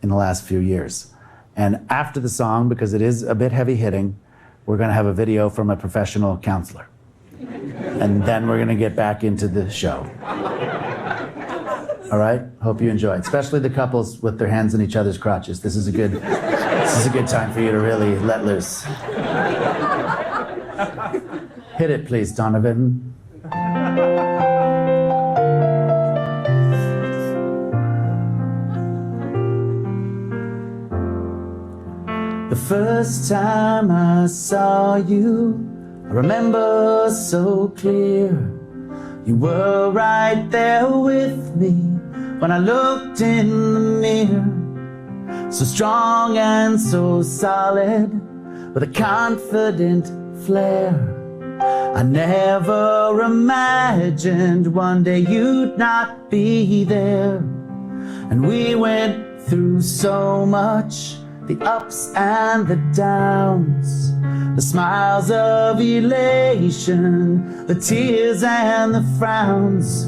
in the last few years. And after the song, because it is a bit heavy-hitting, we're going to have a video from a professional counselor. And then we're going to get back into the show. All right? Hope you enjoy it. Especially the couples with their hands in each other's crotches. This is a good time for you to really let loose. Hit it, please, Donovan. The first time I saw you, I remember so clear. You were right there with me when I looked in the mirror. So strong and so solid, with a confident flair. I never imagined one day you'd not be there. And we went through so much, the ups and the downs, the smiles of elation, the tears and the frowns.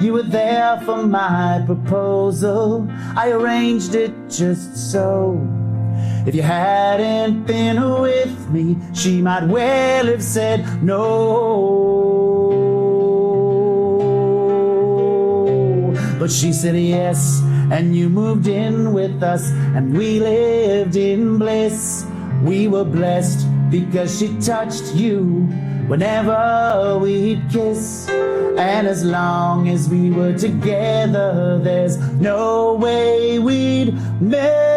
You were there for my proposal, I arranged it just so. If you hadn't been with me, she might well have said no. But she said yes, and you moved in with us, and we lived in bliss. We were blessed because she touched you whenever we'd kiss. And as long as we were together, there's no way we'd miss.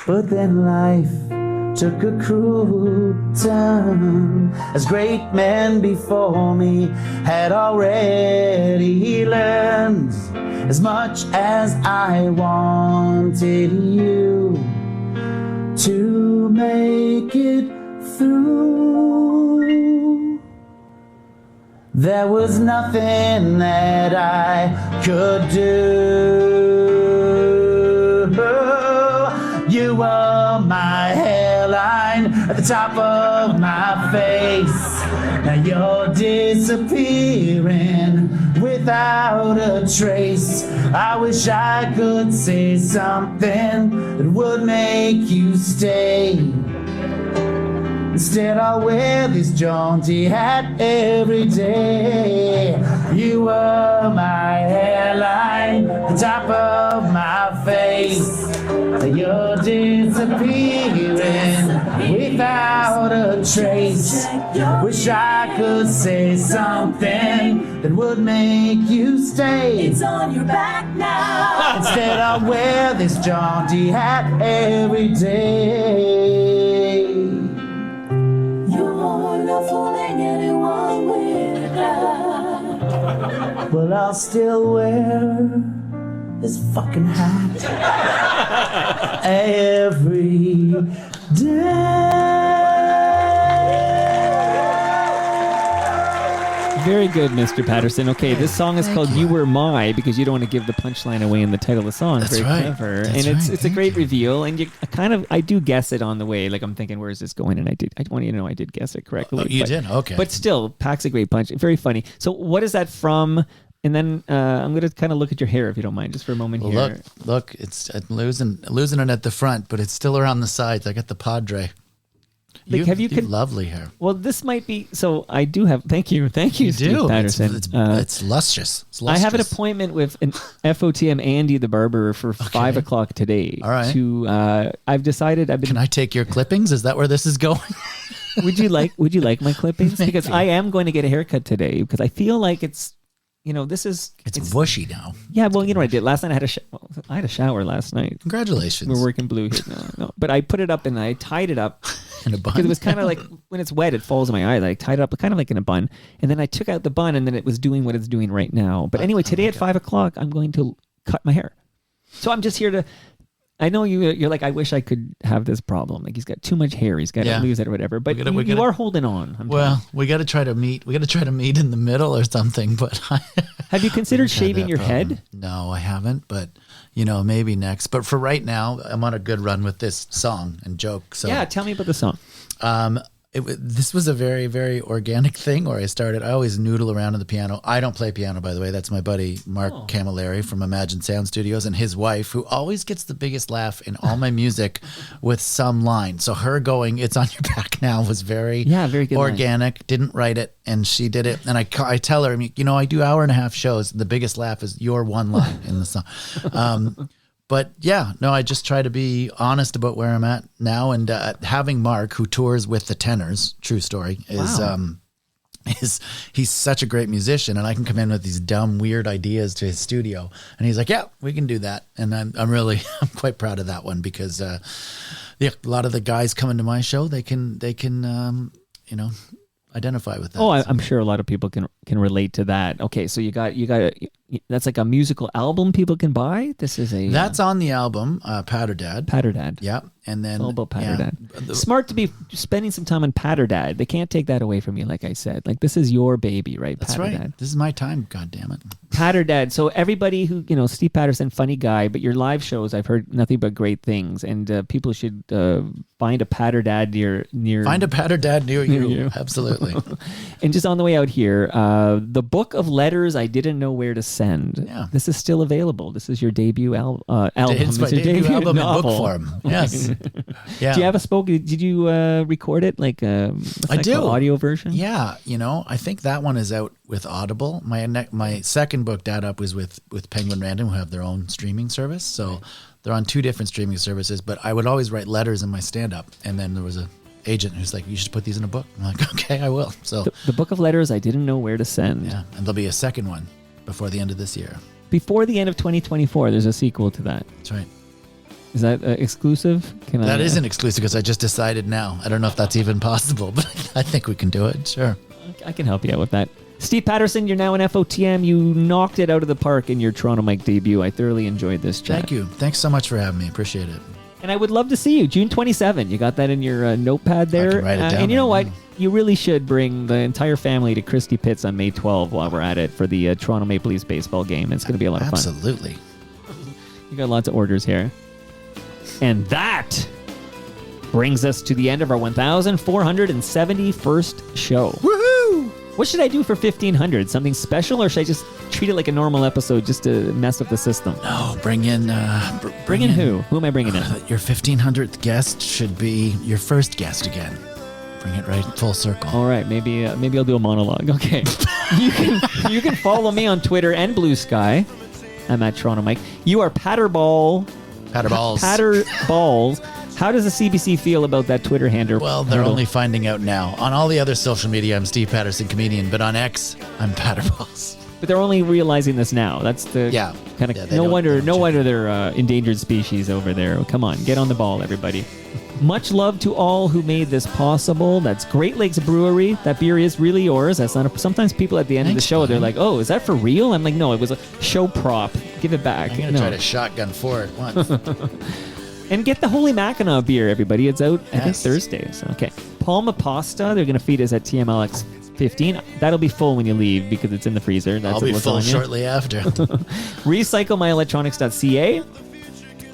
But then life took a cruel turn, as great men before me had already learned. As much as I wanted you to make it through, there was nothing that I could do. You were my hairline at the top of my face. Now you're disappearing without a trace. I wish I could say something that would make you stay. Instead I'll wear this jaunty hat every day. You were my hairline, the top of my face. You're disappearing without a trace. Wish I could say something that would make you stay. It's on your back now. Instead I'll wear this jaunty hat every day. You're not fooling anyone with that. But I'll still wear this fucking hat every day. Very good, Mr. Patterson. Okay, this song is called "You Were My" because you don't want to give the punchline away in the title of the song. That's Very right. clever, That's and right. it's a great reveal. And you I do guess it on the way. Like I'm thinking, where is this going? And I want you to know I did guess it correctly. Oh, you did? Okay. But still, packs a great punch. Very funny. So, what is that from? And then I'm going to kind of look at your hair, if you don't mind, just for a moment Well, here. look, it's losing it at the front, but it's still around the sides. I got the Padre. Like, You have lovely hair. Well, this might be. So I do have. Thank you, You Steve do. Patterson. It's lustrous. It's lustrous. I have an appointment with an FOTM Andy the barber for 5 o'clock today. All right. I've decided I've been. Can I take your clippings? Is that where this is going? Would you like my clippings? Because I am going to get a haircut today because I feel like it's. This is It's bushy now. Yeah, well, you know what I did last night. I had a shower last night. Congratulations. We're working blue here. No, but I put it up and I tied it up in a bun. because it was kind of like when it's wet, it falls in my eye. I tied it up kind of like in a bun, and then I took out the bun, and then it was doing what it's doing right now. But anyway, today at 5 o'clock, I'm going to cut my hair. So I'm just here to. I know you're like, I wish I could have this problem. Like he's got too much hair. He's got to lose it or whatever. But you are holding on. We got to try to meet. We got to try to meet in the middle or something. But have you considered shaving your head? No, I haven't. But maybe next. But for right now, I'm on a good run with this song and joke. So yeah, tell me about the song. This was a very, very organic thing where I started. I always noodle around on the piano. I don't play piano, by the way. That's my buddy Mark Camilleri from Imagine Sound Studios, and his wife, who always gets the biggest laugh in all my music with some line. So her going, "It's on your back now," was very good organic. Line. Didn't write it, and she did it. And I tell her, I do hour-and-a-half shows. The biggest laugh is your one line in the song. But yeah, no, I just try to be honest about where I'm at now, and having Mark, who tours with the Tenors, true story, he's such a great musician, and I can come in with these dumb, weird ideas to his studio, and he's like, "Yeah, we can do that," and I'm quite proud of that one because a lot of the guys coming to my show, they can identify with that. Oh, I'm sure a lot of people can relate to that. Okay, so you got that's like a musical album people can buy. This is that's on the album, Patterdad. Patterdad. Yeah, and then it's all about Patterdad. Yeah. Smart to be spending some time on Patterdad. They can't take that away from you. Like I said, like this is your baby, right? That's Patterdad. Right. This is my time. God damn it. Patterdad. So everybody who Steve Patterson, funny guy, but your live shows, I've heard nothing but great things, and people should find a Patterdad near. Find a Patterdad near you. Absolutely. And just on the way out here, the book of letters I didn't know where to send. Send. Yeah. This is still available. This is your debut album. It's my It's your debut album in book novel. form. Yes. Yeah. Do you have a did you record it like what's I that do. called? Audio version? Yeah, I think that one is out with Audible. My second book, Dad Up, was with Penguin Random, who have their own streaming service. So they're on 2 different streaming services. But I would always write letters in my stand-up, and then there was a agent who's like, "You should put these in a book." I'm like, "Okay, I will." So The book of letters I didn't know where to send. yeah, and there'll be a second one before the end of this year. Before the end of 2024, there's a sequel to that. That's right. Is that exclusive? That isn't exclusive because I just decided now. I don't know if that's even possible, but I think we can do it. Sure. I can help you out with that. Steve Patterson, you're now in FOTM. You knocked it out of the park in your Toronto Mike debut. I thoroughly enjoyed this chat. Thank you. Thanks so much for having me. Appreciate it. And I would love to see you June 27. You got that in your notepad there. I can write it down and you know right what? now. You really should bring the entire family to Christie Pitts on May 12 while we're at it for the Toronto Maple Leafs baseball game. It's going to be a lot of fun. Absolutely. You got lots of orders here. And that brings us to the end of our 1,471st show. Woohoo! What should I do for 1,500? Something special, or should I just treat it like a normal episode just to mess up the system? No, bring in... Bring in who? Who am I bringing in? Your 1,500th guest should be your first guest again. Bring it right full circle. All right, maybe I'll do a monologue. Okay. you can follow me on Twitter and Blue Sky. I'm at Toronto Mike. You are Patterballs. Patterballs. How does the CBC feel about that Twitter handle? Well, they're only finding out now. On all the other social media, I'm Steve Patterson, comedian, but on X, I'm Patterballs. But they're only realizing this now. That's the kind of they no don't wonder check they're endangered species over there. Oh, come on, get on the ball, everybody. Much love to all who made this possible. That's Great Lakes Brewery. That beer is really yours. That's not. Sometimes people at the end of the show, buddy. they're like, "Oh, is that for real?" I'm like, "No, it was a show prop. Give it back." I'm going to try to shotgun 4 at once. And get the Holy Mackinac beer, everybody. It's out, I think, Yes. Thursday. So, okay. Palma Pasta, they're going to feed us at TMLX 15. That'll be full when you leave because it's in the freezer. That's I'll be a full lasagna. shortly after. RecycleMyElectronics.ca.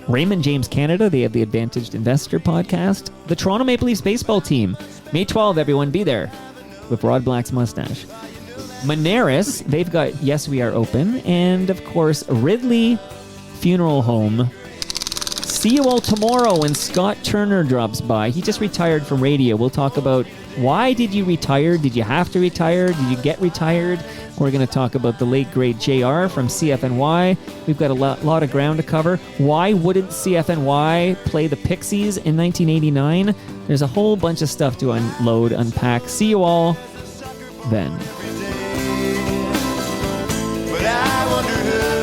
Raymond James Canada, they have the Advantaged Investor podcast. The Toronto Maple Leafs baseball team. May 12, everyone, be there with Rod Black's mustache. Moneris, they've got Yes, We Are Open. And, of course, Ridley Funeral Home. See you all tomorrow when Scott Turner drops by. He just retired from radio. We'll talk about why did you retire? Did you have to retire? Did you get retired? We're going to talk about the late, great JR from CFNY. We've got a lot of ground to cover. Why wouldn't CFNY play the Pixies in 1989? There's a whole bunch of stuff to unpack. See you all then. But I wonder